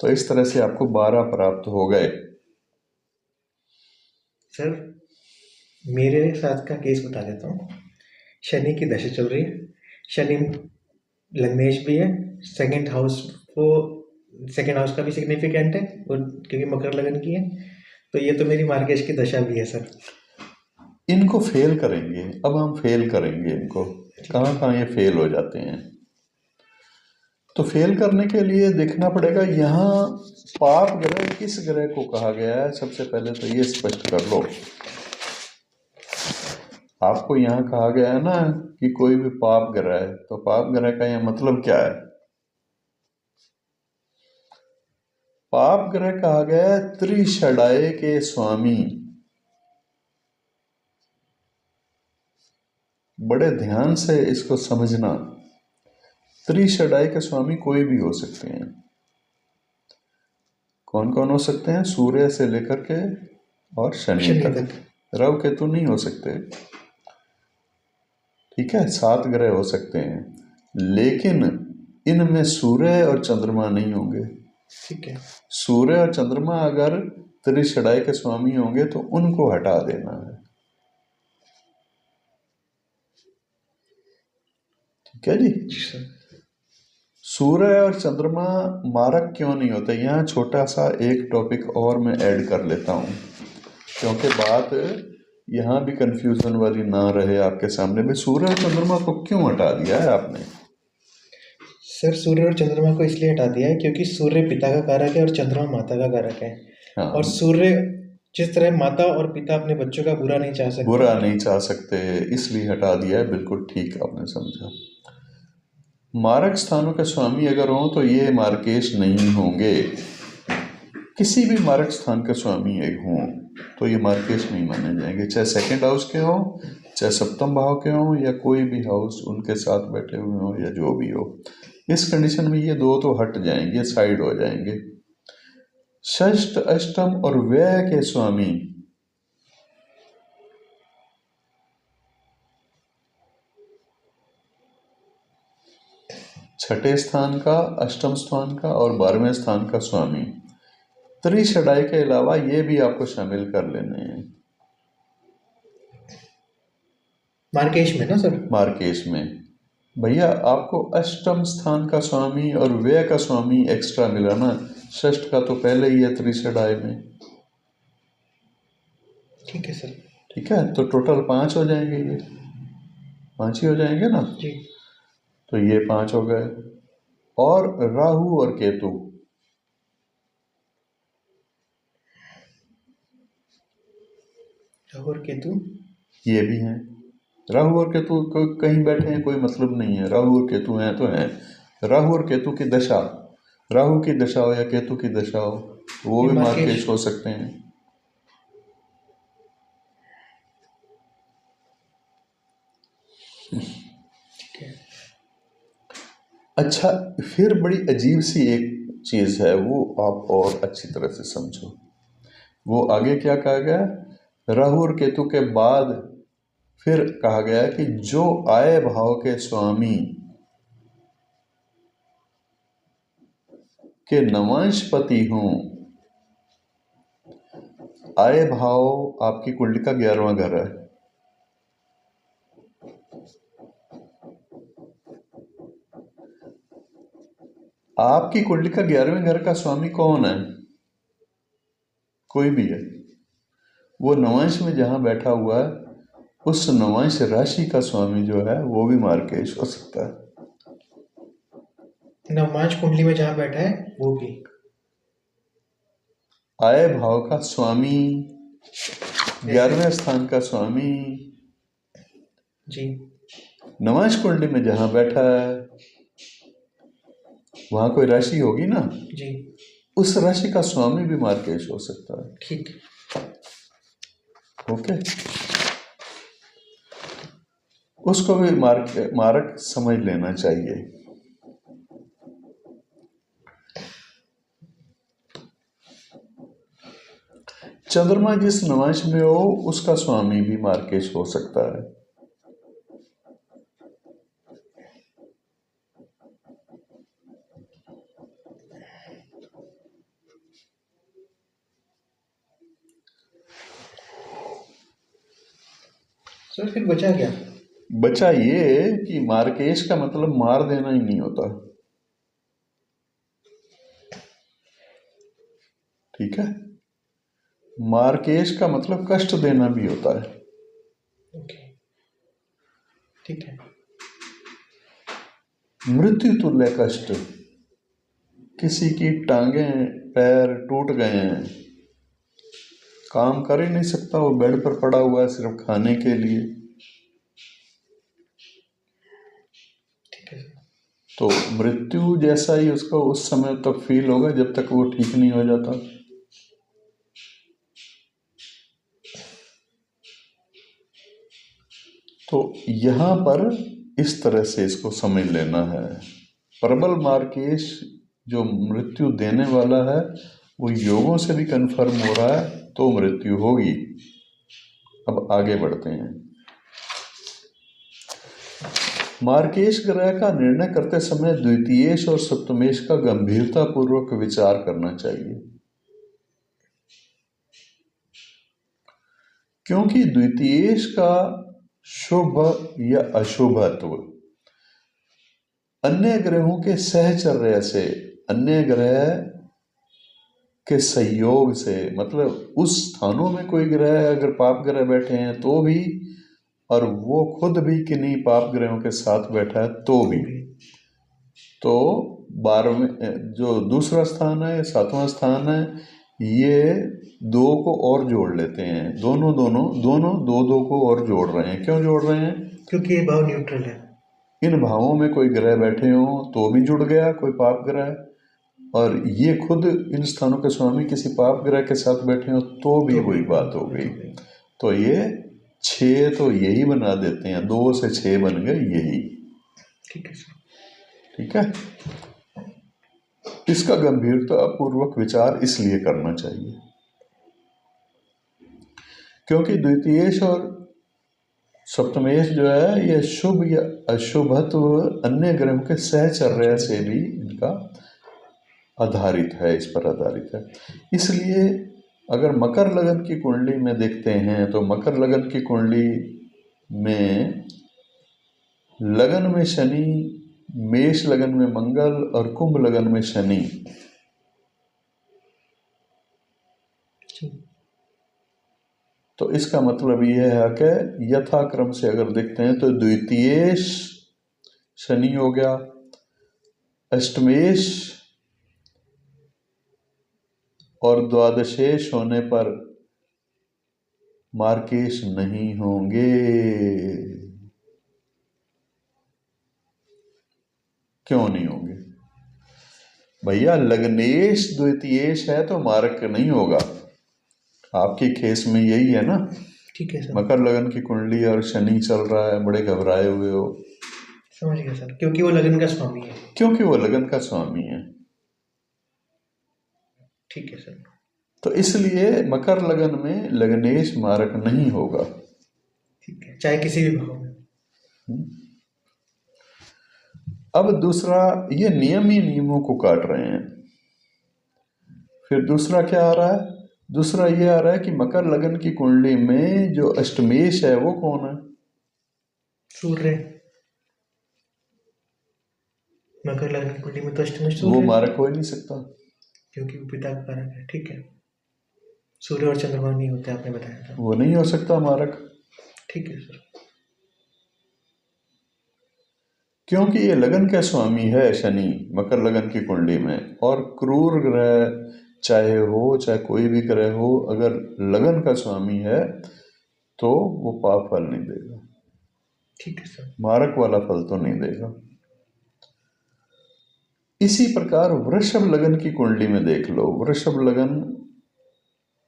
तो इस तरह से आपको 12 प्राप्त हो गए। सर मेरे साथ का केस बता देता हूँ। शनि की दशा चल रही है, शनि लग्नेश भी है, सेकंड हाउस को, सेकंड हाउस का भी सिग्निफिकेंट है और क्योंकि मकर लगन की है, तो ये तो मेरी मार्केश की दशा भी है सर। इनको फेल करेंगे, अब हम फेल करेंगे इनको, कहाँ कहाँ ये फेल हो जाते हैं। तो फेल करने के लिए देखना पड़ेगा यहाँ पाप ग्रह किस ग्रह को कहा गया है। सबसे पहले तो ये स्पष्ट कर लो, आपको यहाँ कहा गया है ना कि कोई भी पाप ग्रह है, तो पाप ग्रह का यहाँ मतलब क्या है? पाप ग्रह कहा गया है त्रिषडाय के स्वामी। बड़े ध्यान से इसको समझना, त्रिषडाय के स्वामी कोई भी हो सकते हैं। कौन कौन हो सकते हैं? सूर्य से लेकर के और शनि तक। रवि केतु नहीं हो सकते, ठीक है, 7 ग्रह हो सकते हैं, लेकिन इनमें सूर्य और चंद्रमा नहीं होंगे। ठीक है। सूर्य और चंद्रमा अगर त्रिषडाई के स्वामी होंगे तो उनको हटा देना है। ठीक है जी। जी सर। सूर्य और चंद्रमा मारक क्यों नहीं होते? यहाँ छोटा सा एक टॉपिक और मैं ऐड कर लेता हूँ, क्योंकि बात यहाँ भी कंफ्यूजन वाली ना रहे आपके सामने। भाई सूर्य और चंद्रमा को क्यों हटा दिया है आपने? सर सूर्य और चंद्रमा को इसलिए हटा दिया है क्योंकि सूर्य पिता का कारक है और चंद्रमा माता का कारक है। हाँ, और सूर्य जिस तरह माता और पिता अपने बच्चों का बुरा नहीं चाह सकते, बुरा नहीं चाह सकते, इसलिए हटा दिया है। बिल्कुल ठीक आपने समझा। मारक स्थानों के स्वामी अगर हों तो ये मार्केश नहीं होंगे। किसी भी मारक स्थान के स्वामी एक हों तो ये मार्केश नहीं माने जाएंगे, चाहे सेकंड हाउस के हों, चाहे सप्तम भाव के हों, या कोई भी हाउस उनके साथ बैठे हुए हों, या जो भी हो। इस कंडीशन में ये दो तो हट जाएंगे, साइड हो जाएंगे। षष्ठ, अष्टम और व्यय के स्वामी छठे स्थान का, अष्टम स्थान का और 12वें स्थान का स्वामी त्रिषडाई के अलावा ये भी आपको शामिल कर लेने हैं मार्केश में ना सर। मार्केश में। भैया आपको अष्टम स्थान का स्वामी और व्यय का स्वामी एक्स्ट्रा मिला ना, षष्ठ का तो पहले ही है त्रिषडाई में। ठीक है सर। ठीक है, तो टोटल 5 हो जाएंगे, ये 5 ही हो जाएंगे ना। जी। तो ये 5 हो गए। और राहु और केतु, राहु और केतु ये भी हैं। राहु और केतु कहीं बैठे हैं कोई मतलब नहीं है, राहु और केतु हैं तो हैं। राहु और केतु की दशा, राहु की दशा हो या केतु की दशा हो, वो भी मार्केश हो सकते हैं। अच्छा, फिर बड़ी अजीब सी एक चीज है, वो आप और अच्छी तरह से समझो। वो आगे क्या कहा गया? राहु और केतु के बाद फिर कहा गया कि जो आय भाव के स्वामी के नवांशपति हों, आय भाव आपकी कुंडली का 11वां घर है। आपकी कुंडली का 11वें घर का स्वामी कौन है? कोई भी है, वो नवांश में जहां बैठा हुआ है, उस नवांश राशि का स्वामी जो है वो भी मार्केश हो सकता है। नवमांश कुंडली में जहां बैठा है वो भी। आय भाव का स्वामी, 11वें स्थान का स्वामी जी। नवांश कुंडली में जहां बैठा है वहां कोई राशि होगी ना जी। उस राशि का स्वामी भी मार्केश हो सकता है। ठीक। ओके, उसको भी मारक समझ लेना चाहिए। चंद्रमा जिस नवांश में हो उसका स्वामी भी मार्केश हो सकता है। सर फिर बचा क्या? बचा ये कि मार्केश का मतलब मार देना ही नहीं होता। ठीक है, मार्केश का मतलब कष्ट देना भी होता है। ओके, ठीक है। मृत्यु तुल्य कष्ट, किसी की टांगें पैर टूट गए हैं, काम कर ही नहीं सकता, वो बेड पर पड़ा हुआ है सिर्फ खाने के लिए, ठीक है। तो मृत्यु जैसा ही उसको उस समय तक फील होगा जब तक वो ठीक नहीं हो जाता। तो यहां पर इस तरह से इसको समझ लेना है। प्रबल मार्केश जो मृत्यु देने वाला है वो योगों से भी कंफर्म हो रहा है, तो मृत्यु होगी। अब आगे बढ़ते हैं। मार्केश ग्रह का निर्णय करते समय द्वितीयेश और सप्तमेश का गंभीरता पूर्वक विचार करना चाहिए। क्योंकि द्वितीयेश का शुभ या अशुभत्व अन्य ग्रहों के सहचर्य से, अन्य ग्रह के सहयोग से, मतलब उस स्थानों में कोई ग्रह अगर पाप ग्रह बैठे हैं तो भी, और वो खुद भी किन्हीं पाप ग्रहों के साथ बैठा है तो भी, तो 12वें जो दूसरा स्थान है, 7वां स्थान है, ये दो को और जोड़ लेते हैं। दोनों दो को और जोड़ रहे हैं। क्यों जोड़ रहे हैं? क्योंकि ये भाव न्यूट्रल है। इन भावों में कोई ग्रह बैठे हों तो भी जुड़ गया कोई पाप ग्रह, और ये खुद इन स्थानों के स्वामी किसी पाप ग्रह के साथ बैठे हो तो भी वही बात हो गई। तो ये 6 तो यही बना देते हैं, 2 से 6 बन गए यही। ठीक है सर। ठीक है, इसका गंभीरता पूर्वक विचार इसलिए करना चाहिए क्योंकि द्वितीयेश और सप्तमेश जो है ये शुभ या अशुभत्व अन्य ग्रहों के सहचर्या से भी इनका आधारित है, इस पर आधारित है। इसलिए अगर मकर लगन की कुंडली में देखते हैं तो मकर लगन की कुंडली में लगन में शनि, मेष लगन में मंगल और कुंभ लगन में शनि, तो इसका मतलब यह है कि यथाक्रम से अगर देखते हैं तो द्वितीयेश शनि हो गया, अष्टमेश और द्वादशेश होने पर मार्केश नहीं होंगे। क्यों नहीं होंगे भैया? लग्नेश द्वितीयेश है तो मार्क नहीं होगा। आपकी केस में यही है ना? ठीक है सर। मकर लगन की कुंडली और शनि चल रहा है, बड़े घबराए हुए हो। समझ गया सर, क्योंकि वो लगन का स्वामी है। क्योंकि वो लगन का स्वामी है। ठीक है सर। तो इसलिए मकर लगन में लग्नेश मारक नहीं होगा। ठीक है, चाहे किसी भी भाव में। अब दूसरा, ये नियम ही नियमों को काट रहे हैं। फिर दूसरा क्या आ रहा है? दूसरा ये आ रहा है कि मकर लगन की कुंडली में जो अष्टमेश है वो कौन है? सूर्य। मकर लगन की कुंडली में तो अष्टमेश सूर्य वो है। मारक हो ही नहीं सकता क्योंकि वो पिता का कारक है। ठीक है, सूर्य और चंद्रमा नहीं होते, आपने बताया था। वो नहीं हो सकता मारक। ठीक है सर। क्योंकि ये लगन का स्वामी है शनि मकर लगन की कुंडली में, और क्रूर ग्रह चाहे हो, चाहे कोई भी ग्रह हो, अगर लगन का स्वामी है तो वो पाप फल नहीं देगा। ठीक है सर। मारक वाला फल तो नहीं देगा। इसी प्रकार वृषभ लगन की कुंडली में देख लो, वृषभ लगन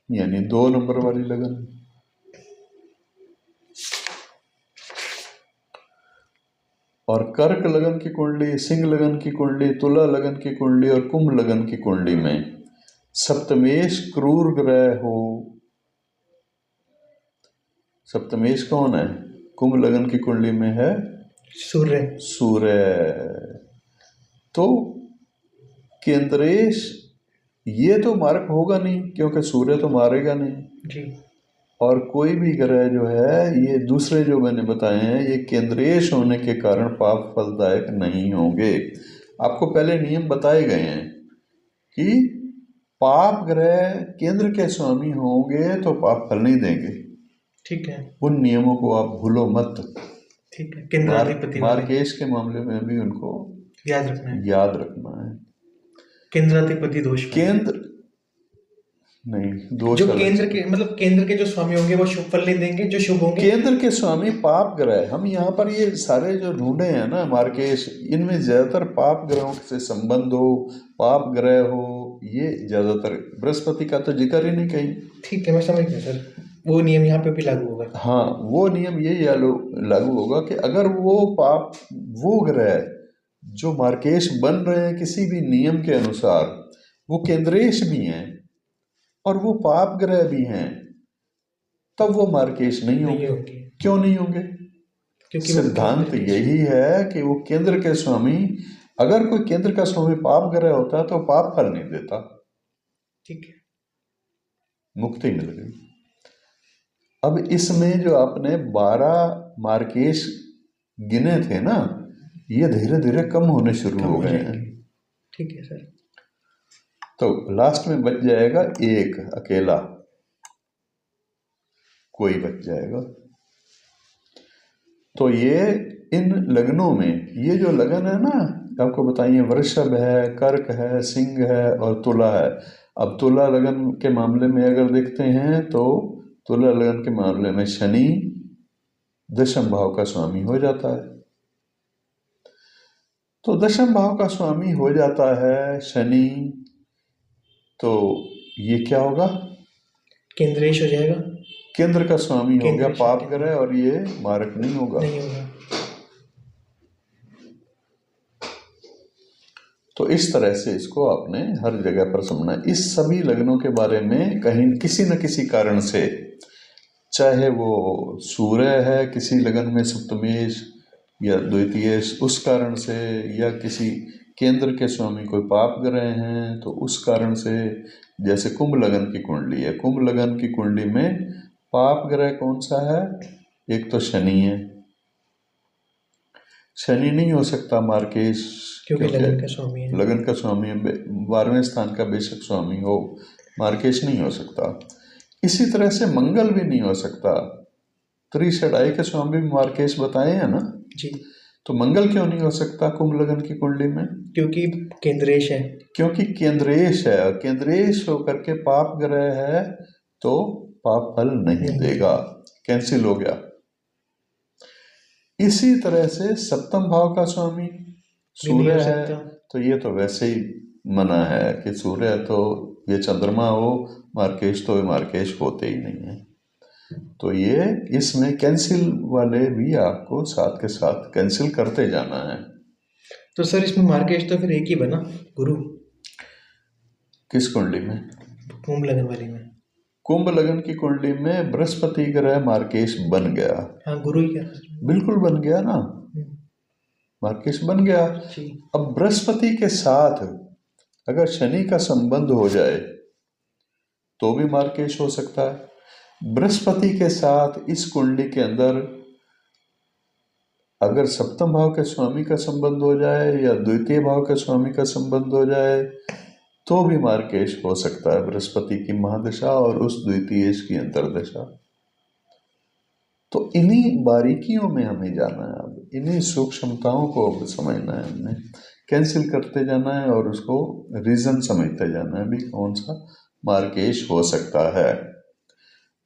यानी 2 नंबर वाली लगन, और कर्क लगन की कुंडली, सिंह लगन की कुंडली, तुला लगन की कुंडली और कुंभ लगन की कुंडली में सप्तमेश क्रूर ग्रह हो। सप्तमेश कौन है? कुंभ लगन की कुंडली में है सूर्य। सूर्य। तो केंद्रेश ये तो मारक होगा नहीं क्योंकि सूर्य तो मारेगा नहीं जी। और कोई भी ग्रह जो है, ये दूसरे जो मैंने बताए हैं, ये केंद्रेश होने के कारण पाप फलदायक नहीं होंगे। आपको पहले नियम बताए गए हैं कि पाप ग्रह केंद्र के स्वामी होंगे तो पाप फल नहीं देंगे। ठीक है। उन नियमों को आप भूलो मत। ठीक है, केंद्राधिपति मार्केश के मामले में भी उनको याद रखना है। याद रखना है। केंद्राधिपति दोष। केंद्र नहीं, दोष जो अलग। केंद्र के मतलब केंद्र के जो स्वामी होंगे वो शुभ फल नहीं देंगे, जो शुभ होंगे। केंद्र के स्वामी पाप ग्रह, हम यहाँ पर ये सारे जो ढूंढे हैं ना मार्केश, इनमें ज्यादातर पाप ग्रहों से संबंध हो, पाप ग्रह हो, ये ज्यादातर। बृहस्पति का तो जिक्र ही नहीं कहीं। ठीक है, मैं समझ गया सर, वो नियम यहाँ पे भी लागू होगा। हाँ, वो नियम यही लागू होगा कि अगर वो पाप, वो ग्रह जो मार्केश बन रहे हैं किसी भी नियम के अनुसार, वो केंद्रेश भी हैं और वो पाप ग्रह भी हैं, तब वो मार्केश नहीं होंगे। क्यों नहीं होंगे? क्योंकि सिद्धांत यही है कि वो केंद्र के स्वामी, अगर कोई केंद्र का स्वामी पाप ग्रह होता तो पाप फल नहीं देता। ठीक है, मुक्ति मिल गई। अब इसमें जो आपने 12 मार्केश गिने थे ना, ये धीरे धीरे कम होने शुरू कम हो हो गए हैं। जाएंगे। ठीक है सर। तो लास्ट में बच जाएगा एक अकेला, कोई बच जाएगा। तो ये इन लगनों में, ये जो लगन है ना, आपको बताइए, वृषभ है, कर्क है, सिंह है और तुला है। अब तुला लगन के मामले में अगर देखते हैं तो तुला लगन के मामले में शनि दशम भाव का स्वामी हो जाता है। तो दशम भाव का स्वामी हो जाता है शनि, तो ये क्या होगा, केंद्रेश हो जाएगा। केंद्र का स्वामी हो गया, केंद्रेश पाप ग्रह, और ये मारक नहीं होगा। नहीं होगा। तो इस तरह से इसको आपने हर जगह पर समझना है। इस सभी लग्नों के बारे में कहीं किसी न किसी कारण से, चाहे वो सूर्य है किसी लगन में सप्तमेश या द्वितीयेश, उस कारण से, या किसी केंद्र के स्वामी कोई पाप ग्रह हैं तो उस कारण से, जैसे कुंभ लगन की कुंडली है, कुंभ लगन की कुंडली में पाप ग्रह कौन सा है, एक तो शनि है। शनि नहीं हो सकता मार्केश, क्योंकि लगन का स्वामी है। लगन का स्वामी है, 12वें स्थान का बेशक स्वामी हो, मार्केश नहीं हो सकता। इसी तरह से मंगल भी नहीं हो सकता। त्रिषडाई के स्वामी मार्केश बताए हैं ना जी। तो मंगल क्यों नहीं हो सकता कुंभ लगन की कुंडली में? क्योंकि केंद्रेश है। क्योंकि केंद्रेश है, केंद्रेश होकर के पाप ग्रह है तो पाप फल नहीं देगा, कैंसिल हो गया। इसी तरह से सप्तम भाव का स्वामी सूर्य है, तो ये तो वैसे ही मना है कि सूर्य तो ये चंद्रमा हो, मार्केश तो मार्केश होते ही नहीं है। तो ये इसमें कैंसिल वाले भी आपको साथ के साथ कैंसिल करते जाना है। तो सर इसमें मार्केश तो फिर एक ही बना, गुरु। किस कुंडली में? कुंभ लगन वाली में। कुंभ लगन की कुंडली में बृहस्पति ग्रह मार्केश बन गया। हाँ, गुरु ही क्या, बिल्कुल बन गया ना, मार्केश बन गया। अब बृहस्पति के साथ अगर शनि का संबंध हो जाए तो भी मार्केश हो सकता है। बृहस्पति के साथ इस कुंडली के अंदर अगर सप्तम भाव के स्वामी का संबंध हो जाए या द्वितीय भाव के स्वामी का संबंध हो जाए तो भी मार्केश हो सकता है, बृहस्पति की महादशा और उस द्वितीयेश की अंतरदशा। तो इन्हीं बारीकियों में हमें जाना है, अब इन्हीं सूक्ष्मताओं को अब समझना है, हमने कैंसिल करते जाना है और उसको रीजन समझते जाना है भी कौन सा मार्केश हो सकता है।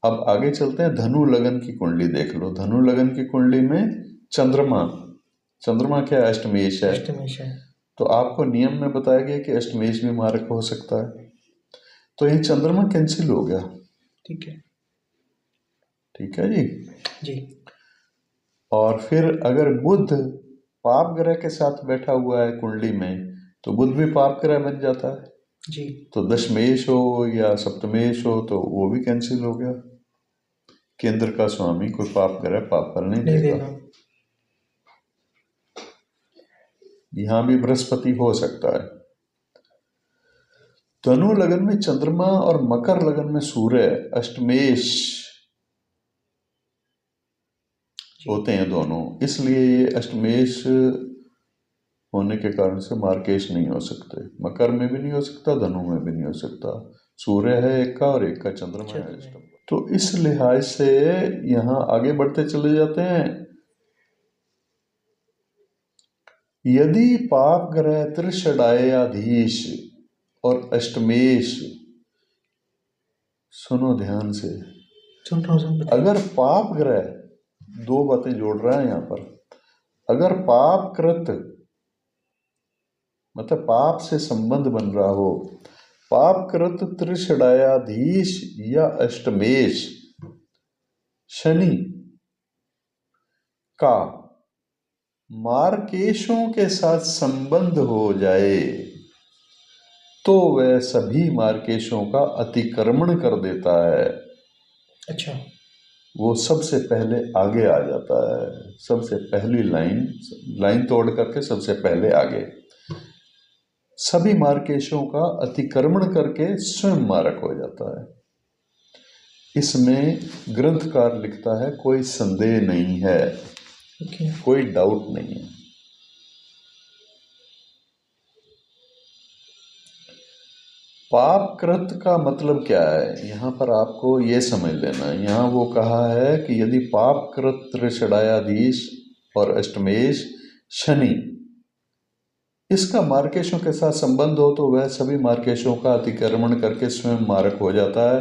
अब आगे चलते हैं, धनु लगन की कुंडली देख लो। धनु लगन की कुंडली में चंद्रमा क्या है? अष्टमेश है। अष्टमेश है। तो आपको नियम में बताया गया कि अष्टमेश भी मारक हो सकता है, तो ये चंद्रमा कैंसिल हो गया। ठीक है, ठीक है जी। जी। और फिर अगर बुध पाप ग्रह के साथ बैठा हुआ है कुंडली में तो बुध भी पाप ग्रह बन जाता है जी। तो दशमेश हो या सप्तमेश हो तो वो भी कैंसिल हो गया। केंद्र का स्वामी कोई पाप ग्रह पाप फल नहीं देगा। यहां भी बृहस्पति हो सकता है। धनु लगन में चंद्रमा और मकर लगन में सूर्य अष्टमेश होते हैं दोनों, इसलिए ये अष्टमेश होने के कारण से मार्केश नहीं हो सकते। मकर में भी नहीं हो सकता, धनु में भी नहीं हो सकता। सूर्य है एक का और एक का चंद्रमा है अष्टम। तो इस लिहाज से यहाँ आगे बढ़ते चले जाते हैं। यदि पाप ग्रह त्रिषडायाधीश और अष्टमेश, सुनो ध्यान से, सुन रहा हूँ। अगर पाप ग्रह, दो बातें जोड़ रहा है यहाँ पर, अगर पाप कृत मतलब पाप से संबंध बन रहा हो, पाप कृत त्रिषडायाधीश या अष्टमेश शनि का मार्केशों के साथ संबंध हो जाए तो वह सभी मार्केशों का अतिक्रमण कर देता है। अच्छा। वो सबसे पहले आगे आ जाता है, सबसे पहली लाइन तोड़ करके सबसे पहले आगे, सभी मार्केशों का अतिक्रमण करके स्वयं मारक हो जाता है। इसमें ग्रंथकार लिखता है कोई संदेह नहीं है, ओके कोई डाउट नहीं है। पाप कृत का मतलब क्या है, यहाँ पर आपको ये समझ लेना। यहाँ वो कहा है कि यदि पाप कृत त्रिषडायाधीश और अष्टमेश शनि इसका मार्केशों के साथ संबंध हो तो वह सभी मार्केशों का अतिक्रमण करके स्वयं मारक हो जाता है,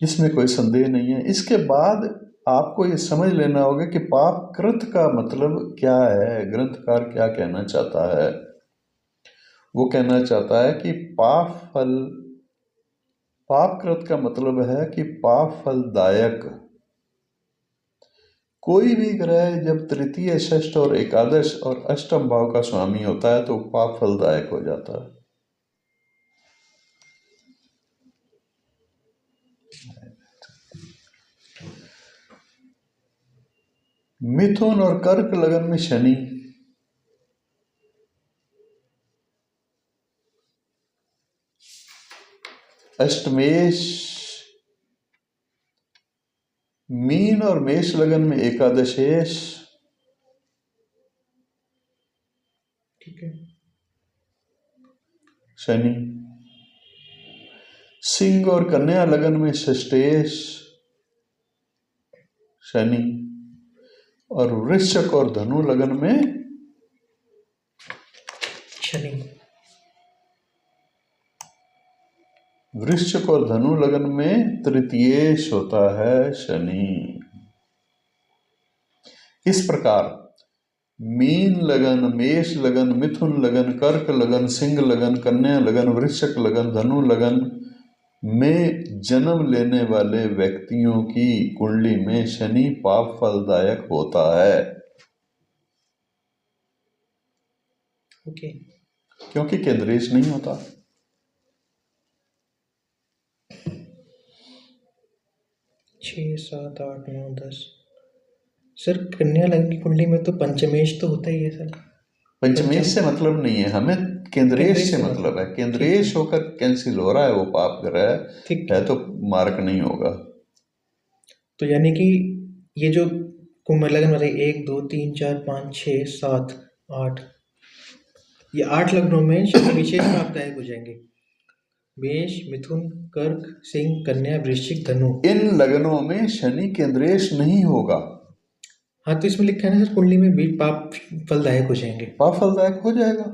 इसमें कोई संदेह नहीं है। इसके बाद आपको ये समझ लेना होगा कि पाप कृत का मतलब क्या है, ग्रंथकार क्या कहना चाहता है। वो कहना चाहता है कि पाप कृत का मतलब है कि पाप फलदायक। कोई भी ग्रह जब तृतीय, षष्ठ और एकादश और अष्टम भाव का स्वामी होता है तो पाप फलदायक हो जाता है। मिथुन और कर्क लगन में शनि, अष्टमेश, मीन और मेष लगन में एकादशेश, ठीक है। शनि, सिंह और कन्या लगन में षष्ठेश शनि, और वृश्चिक और धनु लगन में शनि। वृश्चिक और धनु लगन में तृतीयेश होता है शनि। इस प्रकार मीन लगन, मेष लगन, मिथुन लगन, कर्क लगन, सिंह लगन, कन्या लगन, वृश्चिक लगन, धनु लगन में जन्म लेने वाले व्यक्तियों की कुंडली में शनि पाप फलदायक होता है। ओके क्योंकि केंद्रेश नहीं होता। छः सात आठ नौ 10। सर कन्या लगन की कुंडली में तो पंचमेश तो होता ही है सर। पंचमेश से मतलब नहीं है हमें, केंद्रेश से केंद्रेश मतलब है। केंद्रेश होकर कैंसिल हो रहा है, वो पाप ग्रह ठीक है तो मार्क नहीं होगा। तो यानी कि ये जो कुंभ लगन वाले 1 2 3 4 5 6 7 8, ये 8 लग्नों में शनि विशेष लाभदायक हो जाएंगे। मेष, मिथुन, कर्क, सिंह, कन्या, वृश्चिक, धनु। इन लगनों में शनि केंद्रेश नहीं होगा। हाँ तो इसमें लिखा है ना सर, कुंडली में भी पाप फलदायक हो जाएंगे। पाप फलदायक हो जाएगा।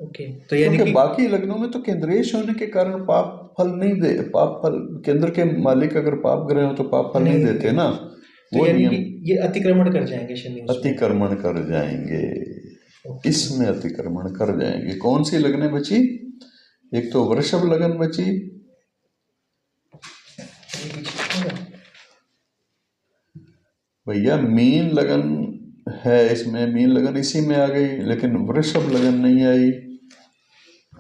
ओके तो यानी क्योंकि कि बाकी लग्नों में तो केंद्रेश होने के कारण पाप फल नहीं दे, पाप फल केंद्र के मालिक अगर पाप ग्रह हो तो पाप फल नहीं देते ना। तो वो यानी नियम कि ये अतिक्रमण कर जाएंगे शनि उसमें। अतिक्रमण कर जाएंगे, इसमें अतिक्रमण कर जाएंगे। कौन सी लगने बची? एक तो वृषभ लगन बची, भैया मीन लगन है इसमें, मीन लगन इसी में आ गई, लेकिन वृषभ लगन नहीं आई।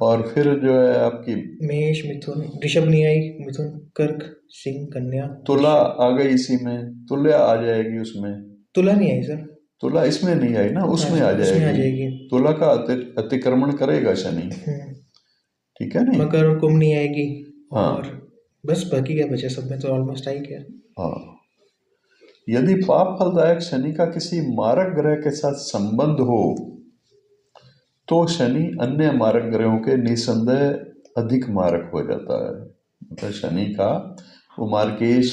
और फिर जो है आपकी मेष, मिथुन, ऋषभ नहीं आई, मिथुन, कर्क, सिंह, कन्या, तुला आ गई इसी में, तुला आ जाएगी उसमें। तुला नहीं आई सर। तुला इसमें नहीं आई ना, उसमें आ उसमें आ जाएगी। जाएगी। तुला का अतिक्रमण करेगा शनि, ठीक है नहीं। मकर और कुंभ नहीं आएगी। हाँ। और बस बाकी क्या बचा, सब में तो ऑलमोस्ट आई गया। हाँ, यदि पाप फलदायक शनि का किसी मारक ग्रह के साथ संबंध हो तो शनि अन्य मारक ग्रहों के निसंदेह अधिक मारक हो जाता है। मतलब शनि का वो मार्केश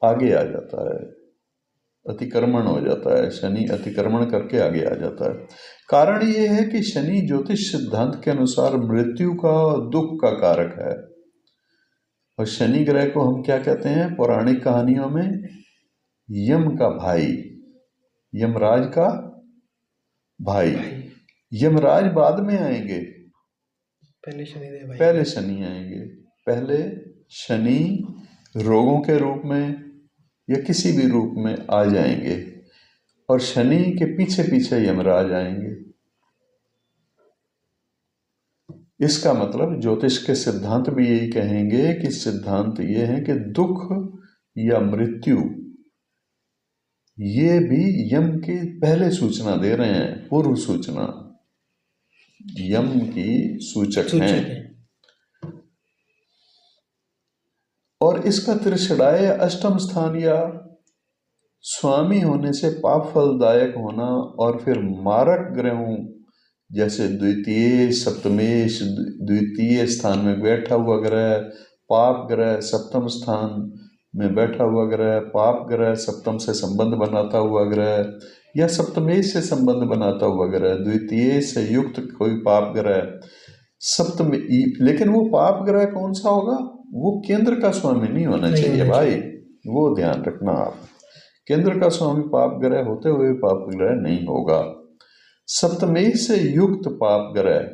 आगे आ जाता है, अतिक्रमण हो जाता है। शनि अतिक्रमण करके आगे आ जाता है। कारण ये है कि शनि ज्योतिष सिद्धांत के अनुसार मृत्यु का, दुख का कारक है। और शनि ग्रह को हम क्या कहते हैं पौराणिक कहानियों में? यम का भाई, यमराज का भाई। यमराज बाद में आएंगे, पहले शनिदेव भाई। पहले शनि आएंगे। पहले शनि रोगों के रूप में या किसी भी रूप में आ जाएंगे और शनि के पीछे पीछे यमराज आएंगे। इसका मतलब ज्योतिष के सिद्धांत भी यही कहेंगे कि सिद्धांत ये है कि दुख या मृत्यु ये भी यम की पहले सूचना दे रहे हैं, पूर्व सूचना, यम की सूचक हैं। और और इसका त्रिषडाय अष्टम स्थान या स्वामी होने से पाप फलदायक होना और फिर मारक ग्रहों जैसे द्वितीय सप्तमेश द्वितीय स्थान में बैठा हुआ ग्रह, पाप ग्रह सप्तम स्थान में बैठा हुआ ग्रह, पाप ग्रह सप्तम से संबंध बनाता हुआ ग्रह या सप्तमेश से संबंध बनाता हुआ ग्रह, द्वितीय से युक्त कोई पाप ग्रह सप्तम, लेकिन वो पाप ग्रह कौन सा होगा? वो केंद्र का स्वामी नहीं होना चाहिए भाई, वो ध्यान रखना आप। केंद्र का स्वामी पाप ग्रह होते हुए पाप ग्रह नहीं होगा। सप्तमेश से युक्त पाप ग्रह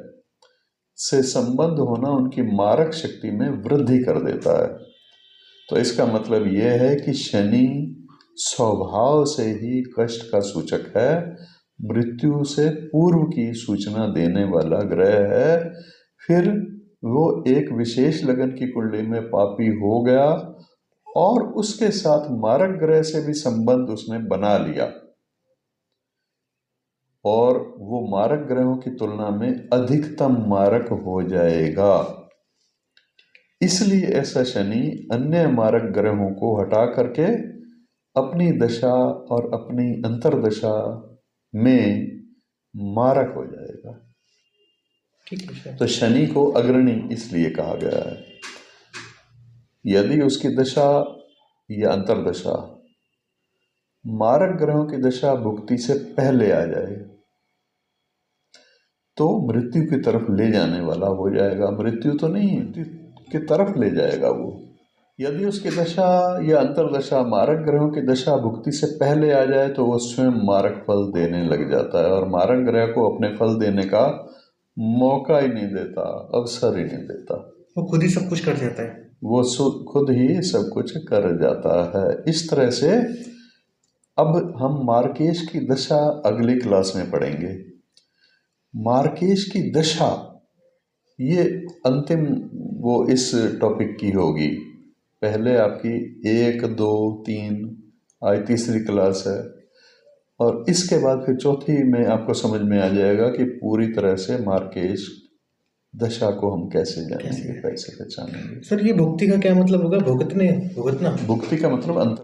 से संबंध होना उनकी मारक शक्ति में वृद्धि कर देता है। तो इसका मतलब यह है कि शनि स्वभाव से ही कष्ट का सूचक है, मृत्यु से पूर्व की सूचना देने वाला ग्रह है। फिर वो एक विशेष लगन की कुंडली में पापी हो गया और उसके साथ मारक ग्रह से भी संबंध उसने बना लिया और वो मारक ग्रहों की तुलना में अधिकतम मारक हो जाएगा। इसलिए ऐसा शनि अन्य मारक ग्रहों को हटा करके अपनी दशा और अपनी अंतर्दशा में मारक हो जाएगा। तो शनि को अग्रणी इसलिए कहा गया है। यदि उसकी दशा या अंतर्दशा मारक ग्रहों की दशा भुक्ति से पहले आ जाए तो मृत्यु की तरफ ले जाने वाला हो जाएगा। मृत्यु तो नहीं, मृत्यु की तरफ ले जाएगा वो। यदि उसकी दशा या अंतर्दशा मारक ग्रहों की दशा भुक्ति से पहले आ जाए तो वो स्वयं मारक फल देने लग जाता है और मारक ग्रह को अपने फल देने का मौका ही नहीं देता, अवसर ही नहीं देता। वो खुद ही सब कुछ कर जाता है, वो खुद ही सब कुछ कर जाता है। इस तरह से अब हम मार्केश की दशा अगली क्लास में पढ़ेंगे। मार्केश की दशा ये अंतिम वो इस टॉपिक की होगी। पहले आपकी 1, 2, 3 आज तीसरी क्लास है और इसके बाद फिर चौथी में आपको समझ में आ जाएगा कि पूरी तरह से मार्केश दशा को हम कैसे जानेंगे, कैसे पहचानेंगे। सर ये भुक्ति का क्या मतलब होगा? भुगतना? भुक्ति का मतलब अंतर